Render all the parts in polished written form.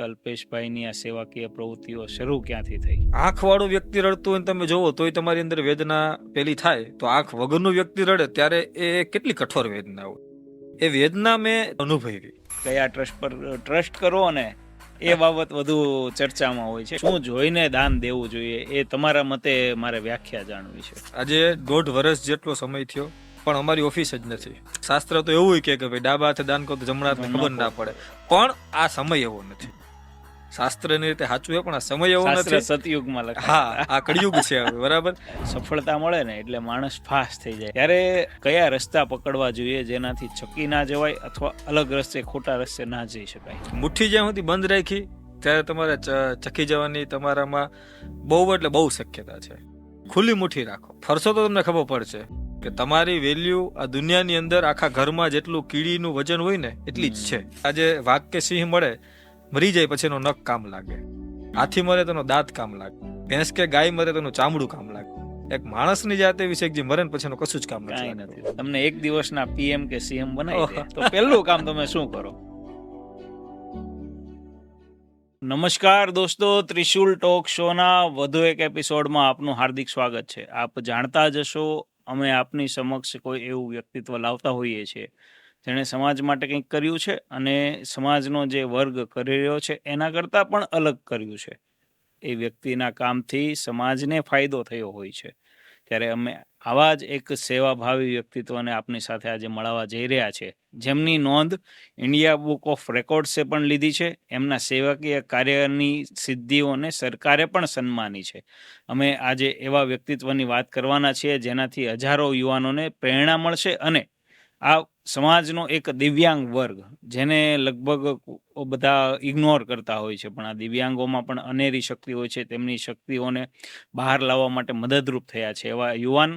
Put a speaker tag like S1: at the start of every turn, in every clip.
S1: અલ્પેશભાઈની આ સેવાકીય પ્રવૃત્તિઓ શરૂ ક્યાંથી થઈ?
S2: આંખવાળું વ્યક્તિ રડતું હોય ને તમે જોવો તોય તમારી અંદર વેદના પેલી થાય, તો આંખ વગરનું વ્યક્તિ રડે ત્યારે એ કેટલી કઠોર વેદના હોય. એ વેદના મેં અનુભવી.
S1: કયા ટ્રસ્ટ પર ટ્રસ્ટ કરો ને એ બાબત વધુ ચર્ચામાં હોય છે. શું જોઈને દાન દેવું જોઈએ એ તમારા મતે મારે વ્યાખ્યા જાણવી છે.
S2: આજે 1.5 વર્ષ જેટલો સમય થયો પણ અમારી ઓફિસ જ નથી. શાસ્ત્ર તો એવું કે ભાઈ ડાબા હાથે દાન કરો તો જમણા હાથને ખબર ના પડે, પણ આ સમય એવો નથી. શાસ્ત્રની રીતે સાચું છે પણ આ સમય એવો નથી.
S1: સતયુગમાં લખાય.
S2: હા, આ કળિયુગ છે હવે, બરાબર.
S1: સફળતા મળે ને એટલે માણસ ફાસ થઈ જાય. ત્યારે કયા રસ્તા પકડવા જોઈએ જેનાથી ચકી ના જવાય અથવા અલગ રસ્તે ખોટા રસ્તે ના જઈ શકાય?
S2: મુઠ્ઠી જ્યાં સુધી બંધ રાખી ત્યારે તમારે ચકી જવાની તમારામાં બહુ એટલે બહુ શક્યતા છે. ખુલ્લી મુઠ્ઠી રાખો, ફરશો તો તમને ખબર પડશે કે તમારી વેલ્યુ આ દુનિયાની અંદર આખા ઘરમાં જેટલું કીડીનું વજન હોય ને એટલી જ છે. આજે વાઘ કે સિંહ મળે, મરી જાય પછી એનો નખ કામ લાગે, હાથી મરે તેનો દાંત કામ લાગે, ભેંસ કે ગાય મરે તેનું ચામડું કામ લાગે. એક માણસની જાત એવી છે કે જે મરે ને પછી એનું કશું જ કામ
S1: નથી. તમને એક દિવસના પીએમ કે સીએમ બનાવી દે તો પહેલું કામ તમે શું કરો? નમસ્કાર દોસ્તો, ત્રિશુલ ટોક શોના વધુ એક એપિસોડમાં આપનું હાર્દિક સ્વાગત છે. આપ જાણતા જ હશો, અમે આપની સમક્ષ કોઈ એવું વ્યક્તિત્વ લાવતા હોઈએ છીએ જેણે સમાજ માટે કંઈક કર્યું છે અને સમાજનો જે વર્ગ કરી રહ્યો છે એના કરતાં પણ અલગ કર્યું છે. એ વ્યક્તિના કામથી સમાજને ફાયદો થયો હોય છે. ત્યારે અમે આવા જ એક સેવાભાવી વ્યક્તિત્વને આપની સાથે આજે મળવા જઈ રહ્યા છે, જેમની નોંધ ઇન્ડિયા બુક ઓફ રેકોર્ડ્સે પણ લીધી છે. એમના સેવાકીય કાર્યની સિદ્ધિઓને સરકારે પણ સન્માની છે. અમે આજે એવા વ્યક્તિત્વની વાત કરવાના છીએ જેનાથી હજારો યુવાનોને પ્રેરણા મળશે અને આ સમાજનો એક દિવ્યાંગ વર્ગ જેને લગભગ બધા ઇગ્નોર કરતા હોય છે, પણ આ દિવ્યાંગોમાં પણ અનેરી શક્તિ હોય છે. તેમની શક્તિઓને બહાર લાવવા માટે મદદરૂપ થયા છે એવા યુવાન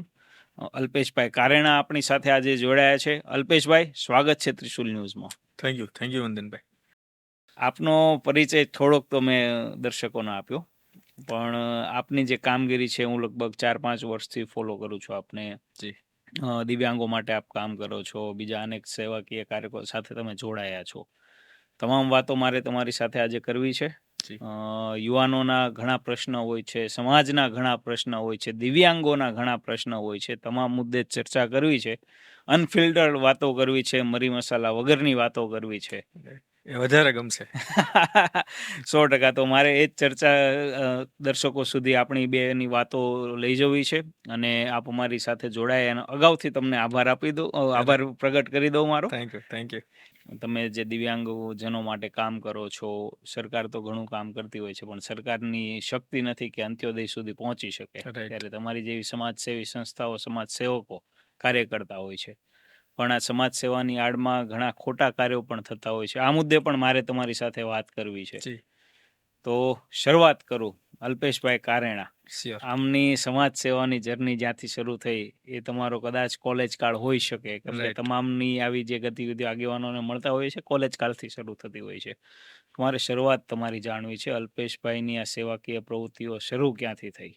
S1: અલ્પેશભાઈ કારેણા આપણી સાથે આજે જોડાયા છે. અલ્પેશભાઈ, સ્વાગત છે ત્રિશુલ ન્યૂઝમાં.
S2: થેન્ક યુ વંદનભાઈ.
S1: આપનો પરિચય થોડોક તો મેં દર્શકોને આપ્યો, પણ આપની જે કામગીરી છે હું લગભગ 4-5 વર્ષથી ફોલો કરું છું આપને.
S2: જી.
S1: દિવ્યાંગો માટે આપ કામ કરો છો, બીજા અનેક સેવાકીય કાર્યક્રમો સાથે તમે જોડાયા છો. તમામ વાતો મારે તમારી સાથે આજે કરવી છે. યુવાનોના ઘણા પ્રશ્ન હોય છે, સમાજના ઘણા પ્રશ્ન હોય છે, દિવ્યાંગોના ઘણા પ્રશ્ન હોય છે. તમામ મુદ્દે ચર્ચા કરવી છે, અનફિલ્ટર્ડ વાતો કરવી છે, મરી મસાલા વગરની વાતો કરવી છે.
S2: એ વધારે ગમશે.
S1: 100%. તો મારે એ જ ચર્ચા દર્શકો સુધી આપણી બેની વાતો લઈ જવી છે અને આપ અમારી સાથે જોડાયા એનો અગાઉથી તમને આભાર પ્રગટ કરી દઉં મારો.
S2: Thank you.
S1: તમે જે દિવ્યાંગજનો માટે કામ કરો છો, સરકાર તો ઘણું કામ કરતી હોય છે પણ સરકારની શક્તિ નથી કે અંત્યોદય સુધી પહોંચી શકે. ત્યારે તમારી જેવી સમાજસેવી સંસ્થાઓ, સમાજ સેવકો કાર્ય કરતા હોય છે, પણ આ સમાજ સેવાની આડમાં ઘણા ખોટા કાર્યો પણ થતા હોય છે. આ મુદ્દે પણ મારે તમારી સાથે વાત કરવી છે. તો શરૂઆત કરું. અલ્પેશભાઈ કારેણા, આમની સમાજ સેવાની જર્ની જ્યાંથી શરૂ થઈ એ તમારો કદાચ કોલેજ કાળ હોઈ શકે, કેમ કે તમામની આવી જે ગતિવિધિઓ આગેવાનોને મળતા હોય છે કોલેજ કાળથી શરૂ થતી હોય છે. તમારે શરૂઆત તમારી જાણવી છે. અલ્પેશભાઈની આ સેવાકીય પ્રવૃત્તિઓ શરૂ ક્યાંથી થઈ?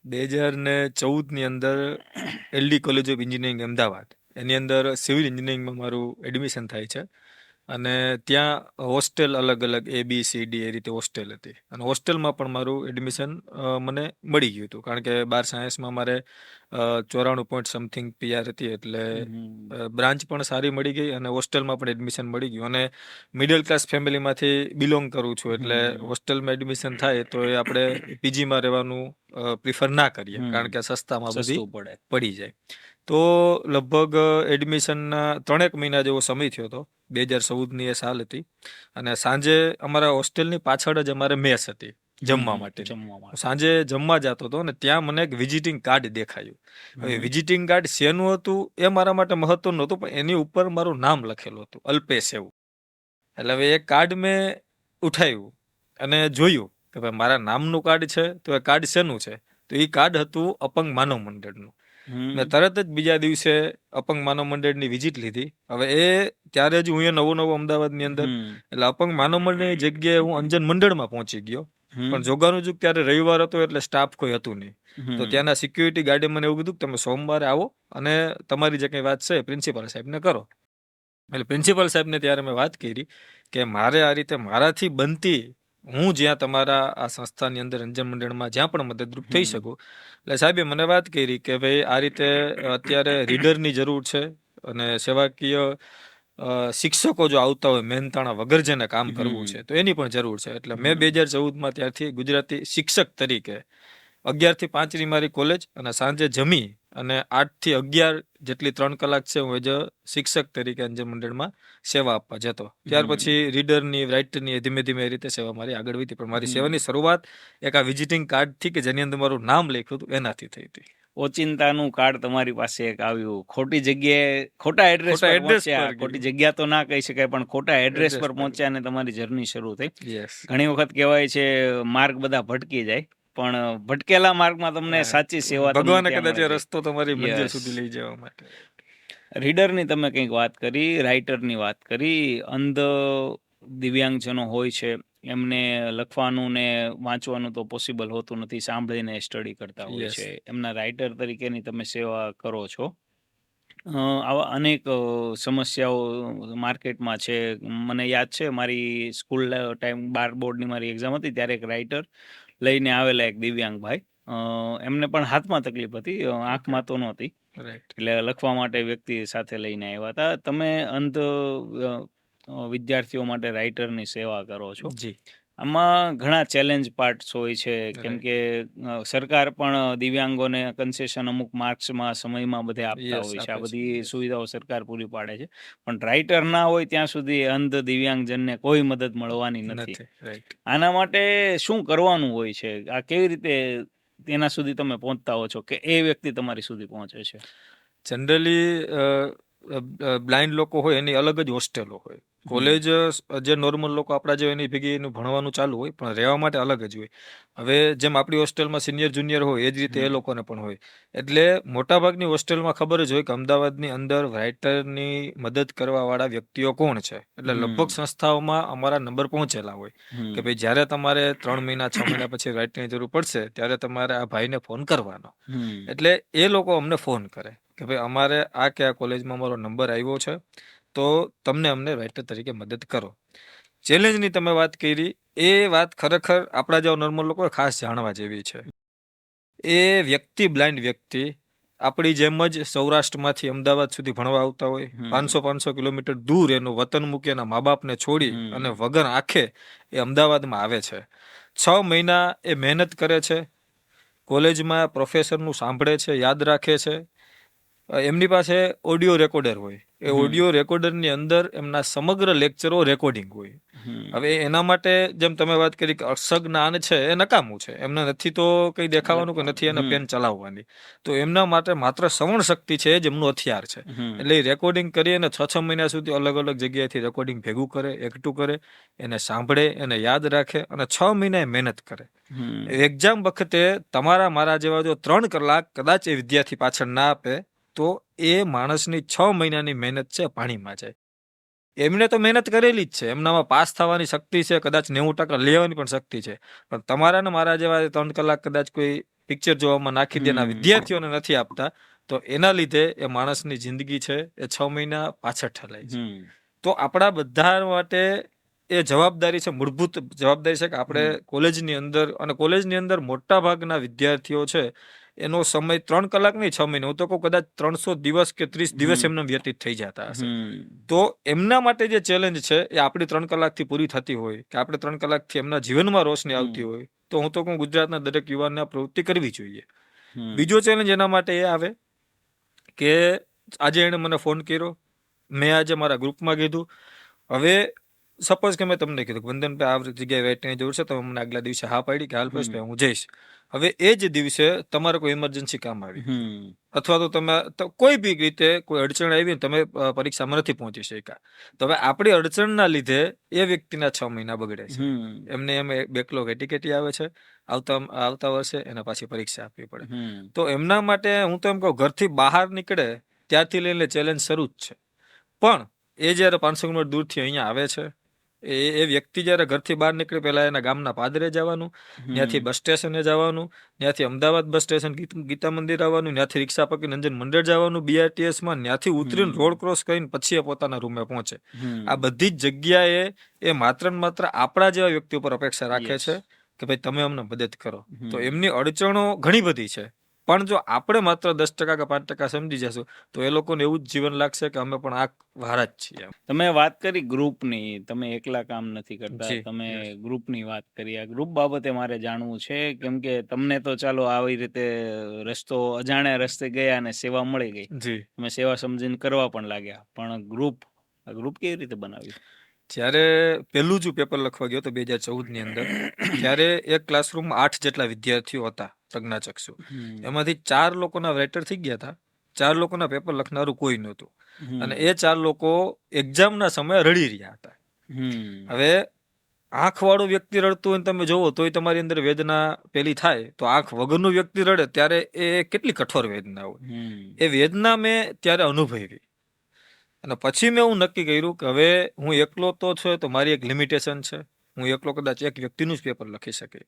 S2: 2014ની અંદર LD college of engineering Ahmedabad, એની અંદર સિવિલ એન્જિનિયરિંગમાં મારું એડમિશન થાય છે અને ત્યાં હોસ્ટેલ અલગ અલગ ABCD એ રીતે હોસ્ટેલ હતી અને હોસ્ટેલમાં પણ મારું એડમિશન મને મળી ગયું હતું, કારણ કે 12 સાયન્સમાં મારે 94 સમથિંગ PR હતી, એટલે બ્રાન્ચ પણ સારી મળી ગઈ અને હોસ્ટેલમાં પણ એડમિશન મળી ગયું. અને મિડલ ક્લાસ ફેમિલીમાંથી બિલોંગ કરું છું એટલે હોસ્ટેલમાં એડમિશન થાય તો એ આપણે PGમાં રહેવાનું પ્રિફર ના કરીએ, કારણ કે સસ્તામાં બધી પડી જાય. તો લગભગ એડમિશનના 3 મહિના જેવો સમય થયો હતો. 2014ની એ સાલ હતી અને સાંજે અમારા હોસ્ટેલની પાછળ જ અમારે મેસ હતી જમવા માટે. સાંજે જમવા જતો હતો અને ત્યાં મને એક વિઝિટિંગ કાર્ડ દેખાયું. હવે વિઝિટિંગ કાર્ડ શેનું હતું એ મારા માટે મહત્વનું નહોતું, પણ એની ઉપર મારું નામ લખેલું હતું, અલ્પેશ એવું. એટલે હવે એ કાર્ડ મેં ઉઠાવ્યું અને જોયું કે ભાઈ મારા નામનું કાર્ડ છે તો એ કાર્ડ શેનું છે, તો એ કાર્ડ હતું અપંગ માનવ મંડળનું. મેં તરત જ બીજા દિવસે અપંગ માનવ મંડળની વિઝિટ લીધી. હવે એ ત્યારે જ હું નવો અમદાવાદની અંદર, એટલે અપંગ માનવ મંડળની જગ્યાએ હું અંજન મંડળમાં પહોંચી ગયો. પણ જોગાનું જુગ ત્યારે રવિવાર હતો એટલે સ્ટાફ કોઈ હતું નહીં, તો ત્યાંના સિક્યુરિટી ગાર્ડે મને એવું કીધું કે તમે સોમવારે આવો અને તમારી જે કંઈ વાત છે પ્રિન્સિપાલ સાહેબને કરો. એટલે પ્રિન્સિપાલ સાહેબને ત્યારે મેં વાત કરી કે મારે આ રીતે મારાથી બનતી હું જ્યાં તમારા આ સંસ્થાની અંદર રંજન મંડળમાં જ્યાં પણ મદદરૂપ થઈ શકું. એટલે સાહેબે મને વાત કરી કે ભાઈ આ રીતે અત્યારે રીડરની જરૂર છે અને સેવાકીય શિક્ષકો જો આવતા હોય મહેનતાણા વગર જેને કામ કરવું છે તો એની પણ જરૂર છે. એટલે મેં 2014માં ત્યારથી ગુજરાતી શિક્ષક તરીકે 11 થી 5 ની મારી કોલેજ અને સાંજે જમી અને 8 થી 11 જેટલી 3 કલાક છે હું એજ શિક્ષક તરીકે અંજન મંડળમાં સેવા આપવા જતો. ત્યાર પછી રીડરની રાઇટરની ધીમે ધીમે એ રીતે સેવા મારી આગળ વધી. પણ મારી સેવાની શરૂઆત એક આ વિઝિટિંગ કાર્ડથી કે જેની અંદર મારું નામ લખ્યું હતું એનાથી થઈ હતી.
S1: ઓચિંતાનું કાર્ડ તમારી પાસે એક આવ્યું, ખોટી જગ્યાએ ખોટા એડ્રેસ પર પહોંચ્યા, ખોટી જગ્યા તો ના કહી શકાય પણ ખોટા એડ્રેસ પર પહોંચ્યા અને તમારી જર્ની શરૂ થઈ. ઘણી વખત કહેવાય છે માર્ગ બધા ભટકી જાય, પણ ભટકેલા માર્ગમાં તમને સાચી સેવા
S2: ભગવાને કદાચ રસ્તો તમારી મંજિલ સુધી લઈ જવા માટે.
S1: રીડરની તમે કંઈક વાત કરી, રાઇટરની વાત કરી. અંધ દિવ્યાંગજનો હોય છે એમને લખવાનું ને વાંચવાનું તો પોસિબલ હોતું નથી, સાંભળીને સ્ટડી કરતા હોય છે. એમના રાઇટર તરીકેની તમે સેવા કરો છો. આવા અનેક સમસ્યાઓ માર્કેટમાં છે. મને યાદ છે મારી સ્કૂલ ટાઈમ 12 બોર્ડની મારી એક્ઝામ હતી ત્યારે એક રાઇટર લઈને આવેલા એક દિવ્યાંગ ભાઈ. એમને પણ હાથમાં તકલીફ હતી, આંખમાં તો નહોતી. એટલે લખવા માટે વ્યક્તિ સાથે લઈને આવ્યા હતા. તમે અંધ વિદ્યાર્થીઓ માટે રાઇટરની સેવા કરો છો. આમાં ઘણા ચેલેન્જ પાર્ટ્સ હોય છે, કેમ કે સરકાર પણ દિવ્યાંગોને કન્સેશન અમુક માર્ક્સમાં સમયમાં બધે આપતા હોય છે. આ બધી સુવિધાઓ સરકાર પૂરી પાડે છે, પણ રાઇટર ના હોય ત્યાં સુધી અંધ દિવ્યાંગજનને કોઈ મદદ મળવાની નથી. આના માટે શું કરવાનું હોય છે? આ કેવી રીતે તેના સુધી તમે પહોંચતા હો છો કે એ વ્યક્તિ તમારી સુધી પહોંચે છે?
S2: જનરલી બ્લાઇન્ડ લોકો હોય એની અલગ જ હોસ્ટેલો હોય. કોલેજ જે નોર્મલ લોકો આપણા જેવા એની ભેગી એનું ભણવાનું ચાલુ હોય, પણ રહેવા માટે અલગ જ હોય. હવે જેમ આપણી હોસ્ટેલમાં સિનિયર જુનિયર હોય એ જ રીતે એ લોકોને પણ હોય. એટલે મોટાભાગની હોસ્ટેલમાં ખબર જ હોય કે અમદાવાદની અંદર રાઇટરની મદદ કરવા વાળા વ્યક્તિઓ કોણ છે. એટલે લગભગ સંસ્થાઓમાં અમારા નંબર પહોંચેલા હોય કે ભાઈ જ્યારે તમારે 3 મહિના 6 મહિના પછી રાઇટરની જરૂર પડશે ત્યારે તમારે આ ભાઈને ફોન કરવાનો. એટલે એ લોકો અમને ફોન કરે કે ભાઈ અમારે આ કે આ કોલેજમાં અમારો નંબર આવ્યો છે તો તમને અમને રાઇટર તરીકે મદદ કરો. ચેલેન્જની તમે વાત કરી, એ વાત ખરેખર આપણા જેવા નોર્મલ લોકો ખાસ જાણવા જેવી છે. એ વ્યક્તિ બ્લાઇન્ડ વ્યક્તિ આપણી જેમ જ સૌરાષ્ટ્રમાંથી અમદાવાદ સુધી ભણવા આવતા હોય. 500 કિલોમીટર દૂર એનું વતન મૂકી એના મા બાપને છોડી અને વગર આંખે એ અમદાવાદમાં આવે છે. 6 મહિના એ મહેનત કરે છે, કોલેજમાં પ્રોફેસરનું સાંભળે છે, યાદ રાખે છે. એમની પાસે ઓડિયો રેકોર્ડર હોય. એ ઓડિયો રેકોર્ડરની અંદર એમના સમગ્ર લેક્ચરો રેકોર્ડિંગ હોય. હવે એના માટે જેમ તમે વાત કરી કે અસજ્ઞાન છે એ નકામું છે, એમને નથી તો કંઈ દેખાવાનું કે નથી એને પેન ચલાવવાની. તો એમના માટે માત્ર શ્રવણ શક્તિ છે જ એમનું હથિયાર છે. એટલે એ રેકોર્ડિંગ કરી અને 6 મહિના સુધી અલગ અલગ જગ્યાએથી રેકોર્ડિંગ ભેગું કરે, એકઠું કરે, એને સાંભળે, એને યાદ રાખે અને 6 મહિના મહેનત કરે. એક્ઝામ વખતે તમારા મારા જેવા જો 3 કલાક કદાચ એ વિદ્યાર્થી પાછળ ના આપે તો એ માણસની 6 મહિનાની મહેનત છે પાણીમાં જાય. એમને તો મહેનત કરેલી જ છે, એમનામાં પાસ થવાની શક્તિ છે, કદાચ 90% લેવાની પણ શક્તિ છે, પણ તમારા ને મારા જેવા 3 કલાક કદાચ કોઈ પિક્ચર જોવામાં નાખી દેના વિદ્યાર્થીઓને નથી આપતા તો એના લીધે એ માણસની જિંદગી છે એ 6 મહિના પાછળ ઠલાય છે. તો આપણા બધા માટે એ જવાબદારી છે, મૂળભૂત જવાબદારી છે કે આપણે કોલેજની અંદર, અને કોલેજની અંદર મોટા ભાગના વિદ્યાર્થીઓ છે એનો સમય 3 કલાક નહીં 6 મહિના, હું તો કહું કદાચ 300 દિવસ કે 30 દિવસ એમને વ્યતીત થઈ જતા હશે. તો એમના માટે જે ચેલેન્જ છે એ આપણી 3 કલાકથી પૂરી થતી હોય કે આપણે 3 કલાકથી એમના જીવનમાં રોશની આવતી હોય તો હું તો કહું ગુજરાતના દરેક યુવાનને આ પ્રવૃત્તિ કરવી જોઈએ. બીજો ચેલેન્જ એના માટે એ આવે કે આજે એણે મને ફોન કર્યો, મેં આજે મારા ગ્રુપમાં કીધું. હવે સપોઝ કે મેં તમને કીધું વંદનભાઈ આ જગ્યાએ રાઇટરની જરૂર છે, તમે મને આગલા દિવસે હા પાડી કે હાલ ભાઈ હું જઈશ. હવે એ જ દિવસે તમારે કોઈ ઇમરજન્સી કામ આવી અથવા તો તમે કોઈ બી રીતે કોઈ અડચણ આવી તમે પરીક્ષામાં નથી પહોંચી શક્યા, તો હવે આપણી અડચણના લીધે એ વ્યક્તિના 6 મહિના બગડે છે. એમને એમ બેકલોગ એટીકેટી આવે છે, આવતા વર્ષે એને પાછી પરીક્ષા આપવી પડે. તો એમના માટે હું તો એમ કહું ઘરથી બહાર નીકળે ત્યારથી લઈને ચેલેન્જ શરૂ જ છે. પણ એ જ્યારે 500 કિલોમીટર દૂરથી અહીંયા આવે છે, એ વ્યક્તિ જ્યારે ઘરથી બહાર નીકળે પહેલા એના ગામના પાદરે જવાનું, ત્યાંથી બસ સ્ટેશને જવાનું, ત્યાંથી અમદાવાદ બસ સ્ટેશન ગીતા મંદિર આવવાનું, ત્યાંથી રિક્ષા પકડીને અંજન મંદિર જવાનું BRTS-માં, ત્યાંથી ઉતરીને રોડ ક્રોસ કરીને પછી એ પોતાના રૂમે પહોંચે. આ બધી જ જગ્યાએ એ માત્ર ને માત્ર આપણા જેવા વ્યક્તિ ઉપર અપેક્ષા રાખે છે કે ભાઈ તમે અમને મદદ કરો. તો એમની અડચણો ઘણી બધી છે, પણ જો આપણે માત્ર 10% કે 5% સમજી જશું તો એ લોકોને એવું જ જીવન લાગશે કે અમે પણ આ વાળા જ છીએ.
S1: તમે વાત કરી ગ્રુપની, તમે એકલા કામ નથી કરતા,
S2: જી,
S1: તમે
S2: yes.
S1: ગ્રુપની વાત કરી. આ ગ્રુપ બાબતે મારે જાણવું છે, કેમ કે તમને તો ચાલો આવી રીતે અજાણ્યા રસ્તે ગયા અને સેવા મળી ગઈ,
S2: જી.
S1: તમે સેવા સમજીને કરવા પણ લાગ્યા, પણ આ ગ્રુપ કેવી રીતે બનાવ્યું?
S2: જ્યારે પહેલું જ પેપર લખવા ગયો તો 2014 ની અંદર, ત્યારે એક ક્લાસરૂમમાં 8 જેટલા વિદ્યાર્થીઓ હતા પ્રજ્ઞાચક્ષુ. એમાંથી 4 લોકોના રાઇટર થઈ ગયા હતા, 4 લોકોના પેપર લખનારું કોઈ નહોતું, અને એ 4 લોકો એક્ઝામના સમયે રડી રહ્યા હતા. હવે આંખવાળું વ્યક્તિ રડતું હોય તમે જોવો તોય તમારી અંદર વેદના પેલી થાય, તો આંખ વગરનું વ્યક્તિ રડે ત્યારે એ કેટલી કઠોર વેદના હોય. એ વેદના મેં ત્યારે અનુભવી, અને પછી મેં હું નક્કી કર્યું કે હવે હું એકલો તો છે તો મારી એક લિમિટેશન છે, હું એકલો કદાચ એક વ્યક્તિનું જ પેપર લખી શકે.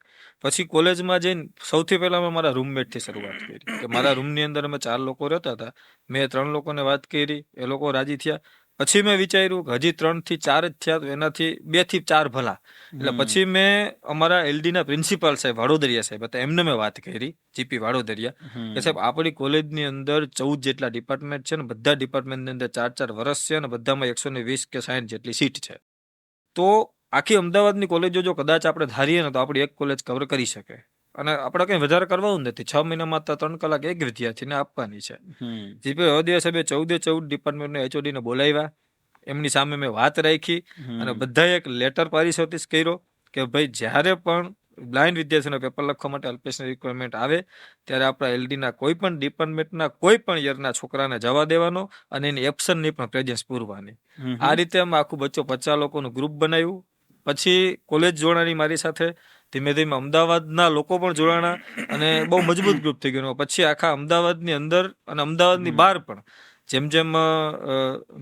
S2: પછી કોલેજમાં જઈને સૌથી પહેલા મેં મારા રૂમમેટથી શરૂઆત કરી કે મારા રૂમની અંદર અમે 4 લોકો રહેતા હતા, મેં 3 લોકોને વાત કરી, એ લોકો રાજી થયા. પછી મેં વિચાર્યું કે હજી 3 થી 4 જ થયા તો એનાથી 2 થી 4 ભલા. એટલે પછી મેં અમારા LD ના પ્રિન્સિપાલ સાહેબ વાડોદરિયા સાહેબ હતા, એમને મેં વાત કરી, GP વાડોદરિયા, કે સાહેબ આપણી કોલેજની અંદર 14 જેટલા ડિપાર્ટમેન્ટ છે ને બધા ડિપાર્ટમેન્ટની અંદર 4-4 વર્ષ છે અને બધામાં 120 કે 60 જેટલી સીટ છે. તો આખી અમદાવાદની કોલેજો જો કદાચ આપણે ધારીએ ને તો આપણી એક કોલેજ કવર કરી શકે, અને આપણે કંઈ વધારે કરવાનું નથી. 6 મહિનામાં તો 3 કલાક એક વિદ્યાર્થીને આપવાની છે. GP વાડોદરિયા સાહેબે 14 ડિપાર્ટમેન્ટના HOD ને બોલાવ્યા, એમની સામે મેં વાત રાખી અને બધાએ એક લેટર પારિશોધિત કર્યો કે ભાઈ જ્યારે પણ બ્લાઇન્ડ વિદ્યાર્થીઓના પેપર લખવા માટે અલ્પેશની રિક્વાયરમેન્ટ આવે ત્યારે આપણા LD ના કોઈ પણ ડિપાર્ટમેન્ટના કોઈ પણ યરના છોકરાને જવા દેવાનો અને એની એબ્સન્ટની પણ પ્રેઝન્સ પૂરવાની. આ રીતે અમે આખું 50 લોકોનું ગ્રુપ બનાવ્યું. પછી કોલેજ જોડાણી મારી સાથે, ધીમે ધીમે અમદાવાદના લોકો પણ જોડાણા અને બહુ મજબૂત ગ્રુપ થઈ ગયું. પછી આખા અમદાવાદની અંદર અને અમદાવાદની બહાર પણ જેમ જેમ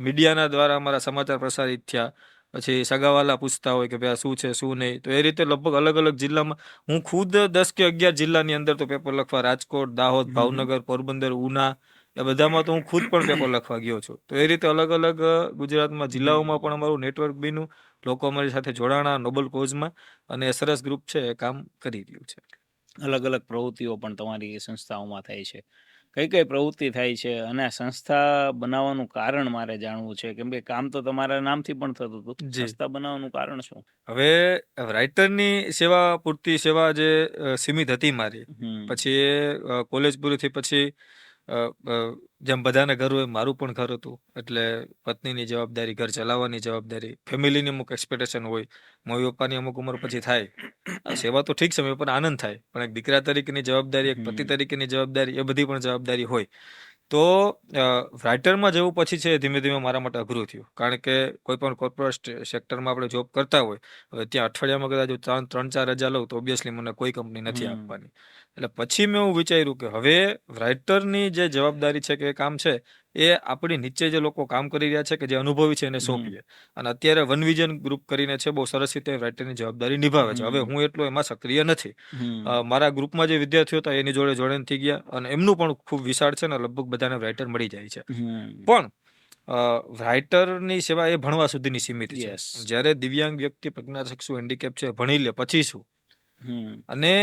S2: મીડિયાના દ્વારા અમારા સમાચાર પ્રસારિત થયા, પછી સગાવાલા પૂછતા હોય કે ભાઈ આ શું છે શું નહીં, તો એ રીતે લગભગ અલગ અલગ જિલ્લામાં હું ખુદ 10 કે 11 જિલ્લાની અંદર તો પેપર લખવા, રાજકોટ, દાહોદ, ભાવનગર, પોરબંદર, ઉના, એ બધામાં તો હું ખુદ પણ પેપર લખવા ગયો છું. તો એ રીતે અલગ અલગ ગુજરાતમાં જિલ્લાઓમાં પણ અમારું નેટવર્ક બન્યું, લોકો અમારી સાથે જોડાણા નોબલ કોઝમાં, અને એ સરસ ગ્રુપ છે એ કામ કરી રહ્યું છે.
S1: અલગ અલગ પ્રવૃત્તિઓ પણ તમારી સંસ્થાઓમાં થાય છે, કઈ કઈ પ્રવૃત્તિ થાય છે, અને આ સંસ્થા બનાવવાનું કારણ મારે જાણવું છે, કેમ કે કામ તો તમારા નામથી પણ થતું હતું, સંસ્થા બનાવવાનું કારણ શું?
S2: હવે રાઇટરની સેવા પૂરતી સેવા જે સીમિત હતી મારી, પછી એ કોલેજ પૂરી થઈ પછી જેમ બધાને ઘર હોય મારું પણ ઘર હતું, એટલે પત્નીની જવાબદારી, ઘર ચલાવવાની જવાબદારી, ફેમિલીની અમુક એક્સપેક્ટેશન હોય, મમ્મી પપ્પાની અમુક ઉંમર પછી થાય, સેવા તો ઠીક છે મેં પણ આનંદ થાય, પણ એક દીકરા તરીકેની જવાબદારી, એક પતિ તરીકેની જવાબદારી, એ બધી પણ જવાબદારી હોય. તો રાઇટરમાં જવું પછી છે ધીમે ધીમે મારા માટે અઘરું થયું, કારણ કે કોઈ પણ કોર્પોરેટ સેક્ટરમાં આપણે જોબ કરતા હોય, હવે ત્યાં અઠવાડિયામાં કદાચ 3-4 રજા લઉં તો ઓબ્વિયસલી મને કોઈ કંપની નથી આપવાની. એટલે પછી મેં એવું વિચાર્યું કે હવે રાઇટરની જે જવાબદારી છે કે એ કામ છે એ આપણી નીચે જે લોકો કામ કરી રહ્યા છે કે જે અનુભવી છે એને સોંપીએ. અને અત્યારે વન વિઝન ગ્રુપ કરીને છે, બહુ સરસ રીતે રાઇટરની જવાબદારી નિભાવે છે. હવે હું એટલો એમાં સક્રિય નથી. મારા ગ્રુપમાં જે વિદ્યાર્થીઓ હતા એની જોડે જોડાણ થઈ ગયા, અને એમનું પણ ખૂબ વિશાળ છે ને લગભગ બધાને રાઇટર મળી જાય છે. પણ રાઇટરની સેવા એ ભણવા સુધીની સીમિત છે. જ્યારે દિવ્યાંગ વ્યક્તિ, પ્રજ્ઞાચક્ષુ, હેન્ડીકેપ છે, ભણી લે પછી શું? અને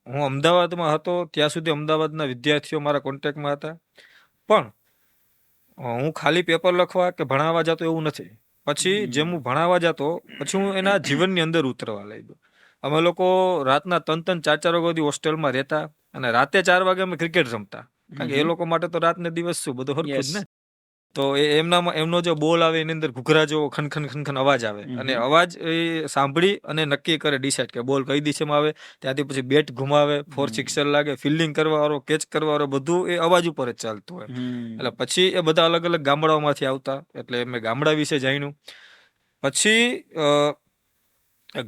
S2: હું અમદાવાદમાં હતો ત્યાં સુધી અમદાવાદના વિદ્યાર્થીઓ મારા કોન્ટેક્ટમાં હતા, પણ હું ખાલી પેપર લખવા કે ભણાવવા જતો એવું નથી. પછી જેમ હું ભણાવવા જતો પછી હું એના જીવનની અંદર ઉતરવા લાગ્યો. અમે લોકો રાતના 3-4 વાગ્યા સુધી હોસ્ટેલમાં રહેતા, અને રાતે 4 વાગે અમે ક્રિકેટ રમતા, કારણ કે એ લોકો માટે તો રાત ને દિવસ શું બધું હરખું જ ને. તો એમનો જે બોલ આવે એની અંદર ઘૂઘરા જેવો ખનખન ખનખન અવાજ આવે, અને અવાજ એ સાંભળી અને નક્કી કરે, ડિસાઇડ કે બોલ કઈ દિશામાં આવે, ત્યાંથી પછી બેટ ઘુમાવે, 4 સિક્સર લાગે, ફિલ્ડિંગ કરવા વાળો, કેચ કરવા વાળો, બધું એ અવાજ ઉપર જ ચાલતું હોય. એટલે પછી એ બધા અલગ અલગ ગામડાઓમાંથી આવતા, એટલે મેં ગામડા વિશે જાણ્યું. પછી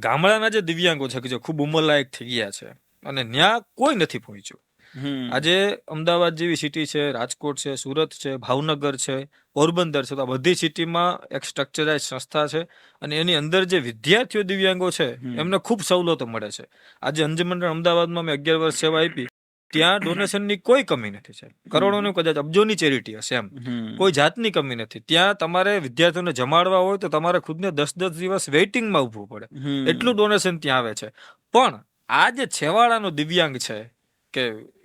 S2: ગામડાના જે દિવ્યાંગો છે કે જે ખૂબ ઉંમરલાયક થઈ ગયા છે અને ત્યાં કોઈ નથી પહોંચ્યું, આજે અમદાવાદ જેવી સિટી છે, રાજકોટ છે, સુરત છે, ભાવનગર છે, પોરબંદર છે, તો આ બધી સિટીમાં એક સ્ટ્રક્ચરાઇઝ સંસ્થા છે અને એની અંદર જે વિદ્યાર્થીઓ દિવ્યાંગો છે એમને ખૂબ સવલતો મળે છે. આજે અંજુમન મંડળ અમદાવાદમાં મેં 11 વર્ષ સેવા આપી, ત્યાં ડોનેશનની કોઈ કમી નથી છે. કરોડોની કદાચ અબજોની ચેરિટી હશે એમ, કોઈ જાતની કમી નથી. ત્યાં તમારે વિદ્યાર્થીઓને જમાડવા હોય તો તમારે ખુદને 10-10 દિવસ વેઇટિંગમાં ઊભું પડે, એટલું ડોનેશન ત્યાં આવે છે. પણ આ જે છેવાડાનો દિવ્યાંગ છે કે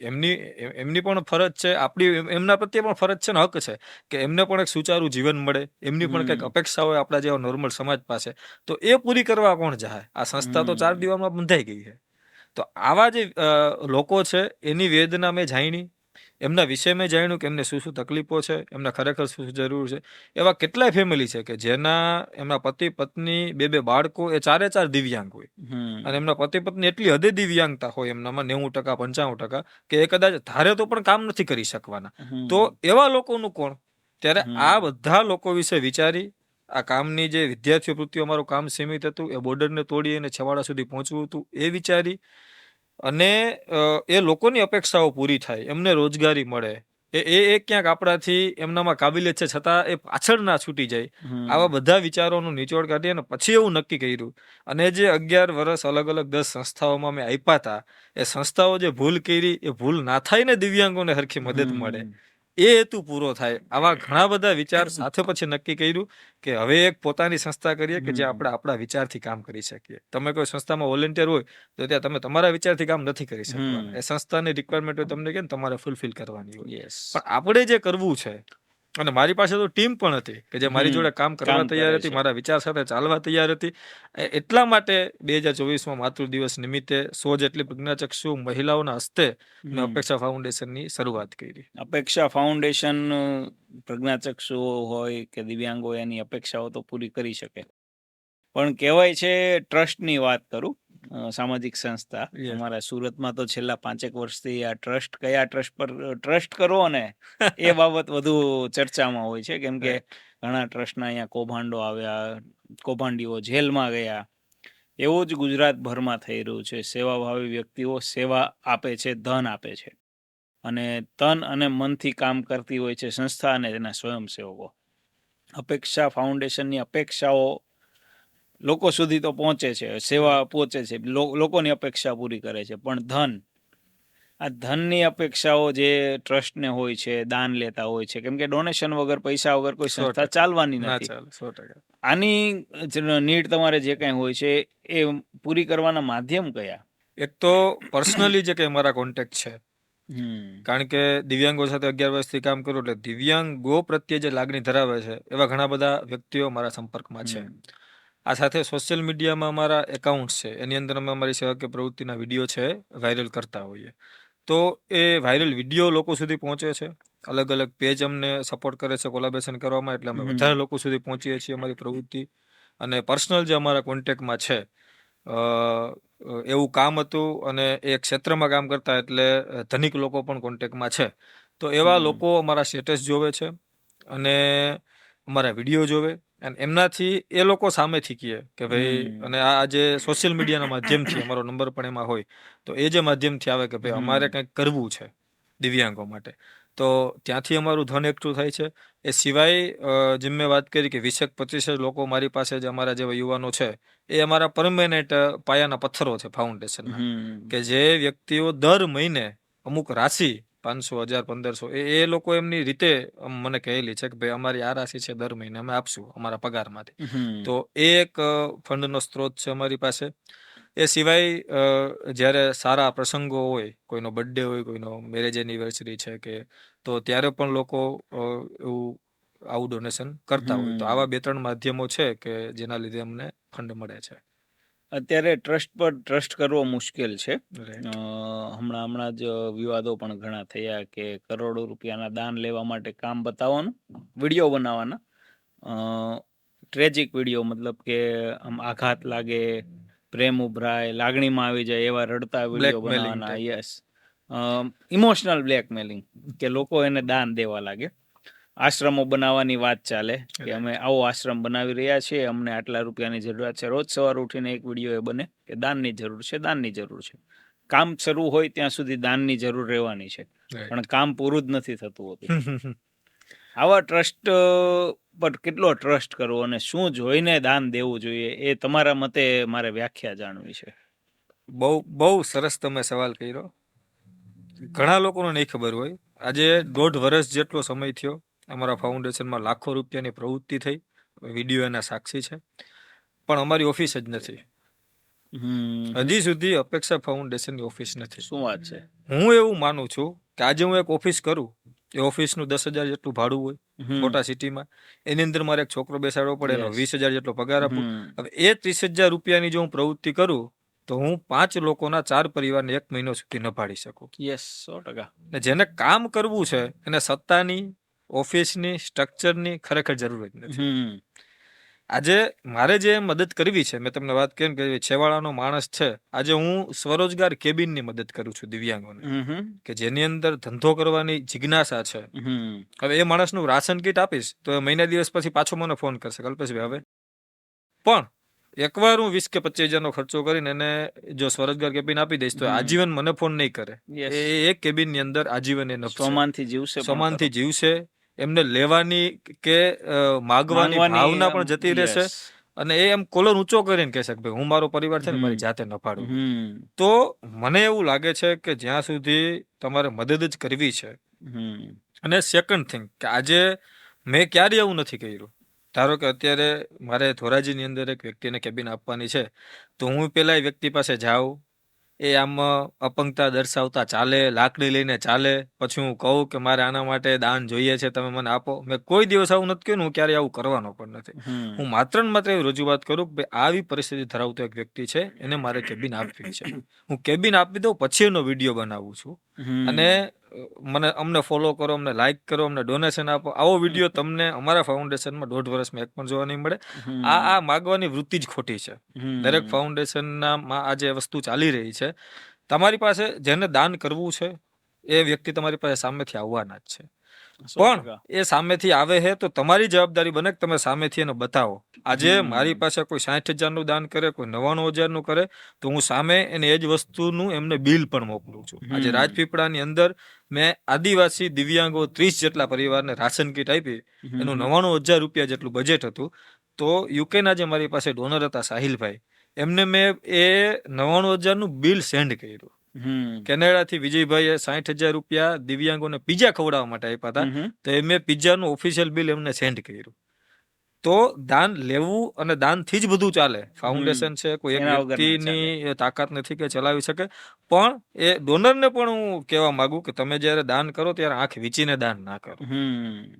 S2: એમની પણ ફરજ છે, આપણી એમના પ્રત્યે પણ ફરજ છે ને હક છે કે એમને પણ એક સુચારું જીવન મળે, એમની પણ કંઈક અપેક્ષા હોય આપણા જેવા નોર્મલ સમાજ પાસે, તો એ પૂરી કરવા કોણ જાય? આ સંસ્થા તો 4 દિવાલમાં બંધાઈ ગઈ છે. તો આવા જે લોકો છે એની વેદના મેં જાણી, એમના વિશે મેં જાણ્યું કે એમને શું શું તકલીફો છે, એમના ખરેખર શું શું જરૂર છે. એવા કેટલાય ફેમિલી છે કે જેના એમના પતિ પત્ની 2-2 બાળકો એ 4 દિવ્યાંગ હોય અને એમના પતિ પત્ની એટલી હદે દિવ્યાંગતા હોય એમનામાં 90% 95% કે એ કદાચ ધારે તો પણ કામ નથી કરી શકવાના. તો એવા લોકોનું કોણ? ત્યારે આ બધા લોકો વિશે વિચારી, આ કામની જે વિદ્યાર્થીઓ પ્રત્યે અમારું કામ સીમિત હતું, એ બોર્ડરને તોડી અને છેવાડા સુધી પહોંચવું હતું, એ વિચારી અને એ લોકોની અપેક્ષાઓ પૂરી થાય, એમને રોજગારી મળે, એ ક્યાંક આપણાથી એમનામાં કાબિલિયત છે છતાં એ પાછળ ના છૂટી જાય, આવા બધા વિચારોનું નિચોડ કાઢી અને પછી એવું નક્કી કર્યું. અને જે 11 વર્ષ અલગ અલગ 10 સંસ્થાઓમાં મેં આપ્યા હતા, એ સંસ્થાઓ જે ભૂલ કરી એ ભૂલ ના થાય ને, દિવ્યાંગોને હરખી મદદ મળે, એ હેતુ પૂરો થાય. આવા ઘણા બધા વિચાર સાથે પછી નક્કી કર્યું કે હવે એક પોતાની સંસ્થા કરીએ કે જે આપણે આપણા વિચારથી કામ કરી શકીએ. તમે કોઈ સંસ્થામાં વોલેન્ટિયર હોય તો ત્યાં તમે તમારા વિચારથી કામ નથી કરી શકવાના, એ સંસ્થાની રિક્વાયરમેન્ટ હોય તમને કે તમારે ફૂલફિલ કરવાની હોય. પણ આપણે જે કરવું છે, અને મારી પાસે તો ટીમ પણ હતી કે જે મારી જોડે કામ કરવા તૈયાર હતી, મારા વિચાર સાથે ચાલવા તૈયાર હતી. એટલા માટે 2024માં માતૃ દિવસ નિમિત્તે 100 જેટલી પ્રજ્ઞાચક્ષુ મહિલાઓના હસ્તે મેં અપેક્ષા ફાઉન્ડેશનની શરૂઆત કરી.
S1: અપેક્ષા ફાઉન્ડેશન પ્રજ્ઞાચક્ષુઓ હોય કે દિવ્યાંગો એની અપેક્ષાઓ તો પૂરી કરી શકે, પણ કહેવાય છે ટ્રસ્ટની વાત કરું, સામાજિક સંસ્થા અમારા સુરતમાં તો છેલ્લા 5 વર્ષથી આ ટ્રસ્ટ, કયા ટ્રસ્ટ પર ટ્રસ્ટ કરવો ને એ બાબત વધુ ચર્ચામાં હોય છે, કેમ કે ઘણા ટ્રસ્ટના અહીંયા કૌભાંડો આવ્યા, કૌભાંડીઓ જેલમાં ગયા. એવું જ ગુજરાતભરમાં થઈ રહ્યું છે. સેવાભાવી વ્યક્તિઓ સેવા આપે છે, ધન આપે છે, અને તન અને મનથી કામ કરતી હોય છે સંસ્થા અને તેના સ્વયંસેવકો. અપેક્ષા ફાઉન્ડેશનની અપેક્ષાઓ લોકો સુધી તો પહોંચે છે, સેવા પહોંચે છે, લોકોની અપેક્ષા પૂરી કરે છે, પણ આ ધનની અપેક્ષાઓ જે ટ્રસ્ટને હોય છે, દાન લેતા હોય છે, કેમ કે ડોનેશન વગર, પૈસા વગર કોઈ સંસ્થા ચાલવાની નથી. આની નીડ તમારે જે કંઈ હોય છે એ પૂરી કરવાના માધ્યમ કયા?
S2: એક તો પર્સનલી જે કંઈ મારા કોન્ટેક્ટ છે, કારણ કે દિવ્યાંગો સાથે 11 વર્ષથી કામ કરું એટલે દિવ્યાંગો પ્રત્યે જે લાગણી ધરાવે છે એવા ઘણા બધા વ્યક્તિઓ મારા સંપર્કમાં છે. આ સાથે સોશિયલ મીડિયામાં અમારા એકાઉન્ટ છે, એની અંદર અમે અમારી સેવાકીય પ્રવૃત્તિના વિડીયો છે વાયરલ કરતા હોઈએ. તો એ વાયરલ વિડીયો લોકો સુધી પહોંચે છે, અલગ અલગ પેજ અમને સપોર્ટ કરે છે કોલેબોરેશન કરવામાં, એટલે અમે વધારે લોકો સુધી પહોંચીએ છીએ અમારી પ્રવૃત્તિ. અને પર્સનલ જે અમારા કોન્ટેક્ટમાં છે, એવું કામ હતું અને એ ક્ષેત્રમાં કામ કરતા, એટલે ધનિક લોકો પણ કોન્ટેક્ટમાં છે. તો એવા લોકો અમારા સ્ટેટસ જોવે છે અને અમારા વિડીયો જોવે, અને એમનાથી એ લોકો સામેથી કહે કે ભાઈ, અને આ જે સોશિયલ મીડિયાના માધ્યમથી અમારો નંબર પણ એમાં હોય, તો એ જે માધ્યમથી આવે કે ભાઈ અમારે કંઈક કરવું છે દિવ્યાંગો માટે, તો ત્યાંથી અમારું ધન એકઠું થાય છે. એ સિવાય જેમ મેં વાત કરી કે 20-25 લોકો મારી પાસે જે અમારા જેવા યુવાનો છે, એ અમારા પરમેનન્ટ પાયાના પથ્થરો છે ફાઉન્ડેશનના, કે જે વ્યક્તિઓ દર મહિને અમુક રાશિ 500, 1000, 1500 એ લોકો એમની રીતે મને કહેલી છે કે ભાઈ અમારી આ રાશિ છે, દર મહિને અમે આપશું અમારા પગારમાંથી. તો એ એક ફંડનો સ્ત્રોત છે અમારી પાસે. એ સિવાય જ્યારે સારા પ્રસંગો હોય, કોઈનો બર્થડે હોય, કોઈનો મેરેજ એનિવર્સરી છે કે, તો ત્યારે પણ લોકો એવું આવું ડોનેશન કરતા હોય. તો આવા 2-3 માધ્યમો છે કે જેના લીધે અમને ફંડ મળે છે.
S1: અત્યારે ટ્રસ્ટ પર ટ્રસ્ટ કરવો મુશ્કેલ છે. હમણાં જ વિવાદો પણ ઘણા થયા કે કરોડો રૂપિયાના દાન લેવા માટે કામ બતાવવાનું, વિડીયો બનાવવાના, ટ્રેજિક વિડીયો, મતલબ કે આમ આઘાત લાગે, પ્રેમ ઉભરાય, લાગણીમાં આવી જાય એવા રડતા વિડીયો બનાવવાના. યસ, ઇમોશનલ બ્લેકમેલિંગ, કે લોકો એને દાન દેવા લાગે. આશ્રમો બનાવવાની વાત ચાલે કે અમે આવો આશ્રમ બનાવી રહ્યા છીએ, અમને આટલા રૂપિયાની જરૂરિયાત છે. રોજ સવાર ઉઠીને એક વિડીયો એ બને કે દાનની જરૂર છે, દાનની જરૂર છે. કામ શરૂ હોય ત્યાં સુધી દાનની જરૂર રહેવાની છે,
S2: Right.
S1: પણ કામ પૂરું જ નથી થતું હોતું.
S2: હમ.
S1: આવા ટ્રસ્ટ પર કેટલો ટ્રસ્ટ કરવો અને શું જોઈને દાન દેવું જોઈએ એ તમારા મતે મારે વ્યાખ્યા જાણવી છે.
S2: બહુ સરસ તમે સવાલ કર્યો. ઘણા લોકોને નહીં ખબર હોય. આજે 1.5 વર્ષ જેટલો સમય થયો અમારા ફાઉન્ડેશનમાં લાખો રૂપિયાની પ્રવૃત્તિ થઈ, વિડીયો એના સાક્ષી છે, પણ અમારી ઓફિસ જ નથી. હજી સુધી અપેક્ષા ફાઉન્ડેશનની ઓફિસ નથી.
S1: શું વાત છે.
S2: હું એવું માનું છું કે આજે હું એક ઓફિસ કરું, એ ઓફિસનું 10,000 જેટલું ભાડું હોય મોટા સિટીમાં, એની અંદર મારે એક છોકરો બેસાડવો પડે, એનો 20,000 જેટલો પગાર આપું. હવે એ 30,000 રૂપિયાની જો હું પ્રવૃત્તિ કરું તો હું 5 લોકોના 4 પરિવારને 1 મહિનો સુધી નભાડી શકું.
S1: યસ, 100%.
S2: ને જેને કામ કરવું છે એને સત્તાની, ઓફિસની, સ્ટ્રક્ચરની ખરેખર જરૂર જ નથી. આજે મારે જે મદદ કરવી છે, મેં તમને વાત કરી કે છેવાડાનો માણસ છે, આજે હું સ્વરોજગાર કેબિનની મદદ કરું છું દિવ્યાંગોને, કે જેની અંદર ધંધો કરવાની જિજ્ઞાસા છે. હવે એ માણસનું રાશન કીટ આપીશ તો એ મહિના દિવસ પછી પાછો મને ફોન કરશે, કલ્પેશભાઈ હવે. પણ એકવાર હું 20 કે 25,000નો ખર્ચો કરીને એને જો સ્વરોજગાર કેબિન આપી દઈશ તો આજીવન મને ફોન નહીં કરે. એ એક કેબિનની અંદર આજીવન એ સોમાનથી જીવશે. એમને લેવાની કે માગવાની ભાવના પણ જતી રહેશે, અને એ એમ કોલર ઊંચો કરીને કહેશે કે ભાઈ હું મારો પરિવાર છે ને મારી જાતે નફાડું. તો મને એવું લાગે છે કે જ્યાં સુધી તમારે મદદ જ કરવી છે. અને સેકન્ડ થિંગ કે આજે મેં ક્યારેય એવું નથી કર્યું. ધારો કે અત્યારે મારે ધોરાજીની અંદર એક વ્યક્તિને કેબિન આપવાની છે, તો હું પેલા એ વ્યક્તિ પાસે જાઉં, એ આમ અપંગતા દર્શાવતા ચાલે, લાકડી લઈને ચાલે, પછી હું કહું કે મારે આના માટે દાન જોઈએ છે, તમે મને આપો. મેં કોઈ દિવસ આવું નથી કહ્યું, હું ક્યારેય આવું કરવાનો પણ નથી. હું માત્ર ને માત્ર એવી રજૂઆત કરું કે ભાઈ આવી પરિસ્થિતિ ધરાવતો એક વ્યક્તિ છે, એને મારે કેબિન આપવી છે. હું કેબિન આપી દઉં પછી એનો વિડીયો બનાવું છું, અને અમને ફોલો કરો, અમને લાઈક કરો, અમને ડોનેશન આપો. આવો વિડીયો તમને અમારા ફાઉન્ડેશનમાં 1.5 વર્ષમાં એક પણ જોવા નહીં મળે. આ માગવાની વૃત્તિ જ ખોટી છે. દરેક ફાઉન્ડેશનમાં આ જે વસ્તુ ચાલી રહી છે, તમારી પાસે જેને દાન કરવું છે એ વ્યક્તિ તમારી પાસે સામેથી આવવાના જ છે. પણ એ સામેથી આવે છે તો તમારી જવાબદારી બને કે તમે સામેથી એને બતાવો. આજે મારી પાસે કોઈ 60,000નું દાન કરે, કોઈ 99,000નું કરે, તો હું સામે એને એ જ વસ્તુનું એમને બિલ પણ મોકલું છું. આજે રાજપીપળાની અંદર મેં આદિવાસી દિવ્યાંગો 30 જેટલા પરિવારને રાશન કીટ આપી, એનું 99,000 રૂપિયા જેટલું બજેટ હતું. તો યુકેના જે મારી પાસે ડોનર હતા સાહિલભાઈ, એમને મેં એ 99,000નું બિલ સેન્ડ કર્યું. કેનેડાથી વિજયભાઈએ 60,000 રૂપિયા દિવ્યાંગોને પિઝા ખવડાવવા માટે આપ્યા હતા, તો એ મેં પિઝાનું ઓફિશિયલ બિલ એમને સેન્ડ કર્યું. તો દાન લેવું અને દાનથી જ બધું ચાલે. ફાઉન્ડેશન છે, કોઈ એક વ્યક્તિની તાકાત નથી કે ચલાવી શકે. પણ એ ડોનરને પણ હું કહેવા માંગુ કે તમે જ્યારે દાન કરો ત્યારે આંખ વીંચીને દાન ના કરો.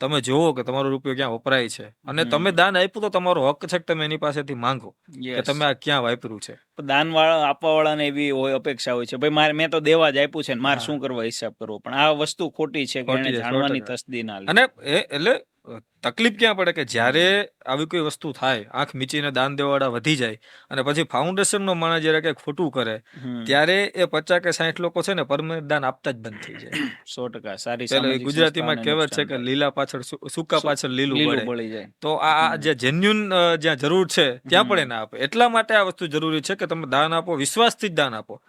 S2: તમે જોવો કે તમારો રૂપિયો ક્યાં વપરાય છે, અને તમે દાન આપ્યું તો તમારો હક છે કે તમે એની પાસેથી માંગો કે તમે આ ક્યાં વાપર્યું છે.
S1: દાન વાળા આપવા વાળાને એવી અપેક્ષા હોય છે, ભાઈ મેં તો દેવા જ આપ્યું છે ને મારે શું કરવા હિસાબ કરવો. પણ આ વસ્તુ ખોટી છે કે એને જાણવાની તસ્દી ના લે.
S2: અને એટલે તકલીફ ક્યાં પડે કે જ્યારે આવી કોઈ વસ્તુ થાય, આંખ મીચીને દાન દેવાવાળા વધી જાય, અને પછી ફાઉન્ડેશનનો માણસ જ્યારે કંઈક ખોટું કરે, ત્યારે એ 50 કે 60 લોકો છે ને પરમેનન્ટ દાન આપતા જ બંધ થઈ જાય.
S1: 100% સારી
S2: ગુજરાતીમાં કહેવત છે કે લીલા પાછળ સૂકા પાછળ લીલું બળી જાય. તો આ જે જેન્યુન જ્યાં જરૂર છે ત્યાં પણ એને આપે. એટલા માટે આ વસ્તુ જરૂરી છે કે તમે દાન આપો, વિશ્વાસથી જ દાન આપો.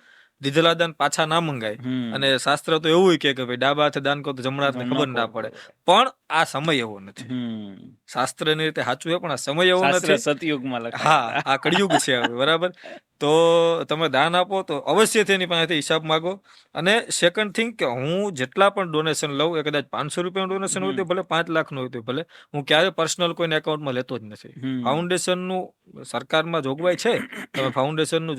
S2: દીધેલા દાન પાછા ના મંગાય. અને શાસ્ત્ર તો એવું કે ભાઈ ડાબા હાથે દાન કરો તો જમણા હાથને ખબર ના પડે. પણ આ સમય એવો નથી. શાસ્ત્રની રીતે સાચું છે, પણ આ સમય એવો નથી.
S1: સતયુગમાં
S2: હા, આ કળિયુગ છે હવે, બરાબર. તો તમે દાન આપો તો અવશ્યથી એની પાસેથી હિસાબ માગો. અને સેકન્ડ થિંગ કે હું જેટલા પણ ડોનેશન લઉં, એ કદાચ 500 રૂપિયાનું ડોનેશન હોય તો ભલે, 5 લાખનું હોય તો ભલે, હું ક્યારે પર્સનલ કોઈને એકાઉન્ટમાં લેતો જ નથી. ફાઉન્ડેશનનું સરકારમાં જોગવાઈ છે, તમે ફાઉન્ડેશનનું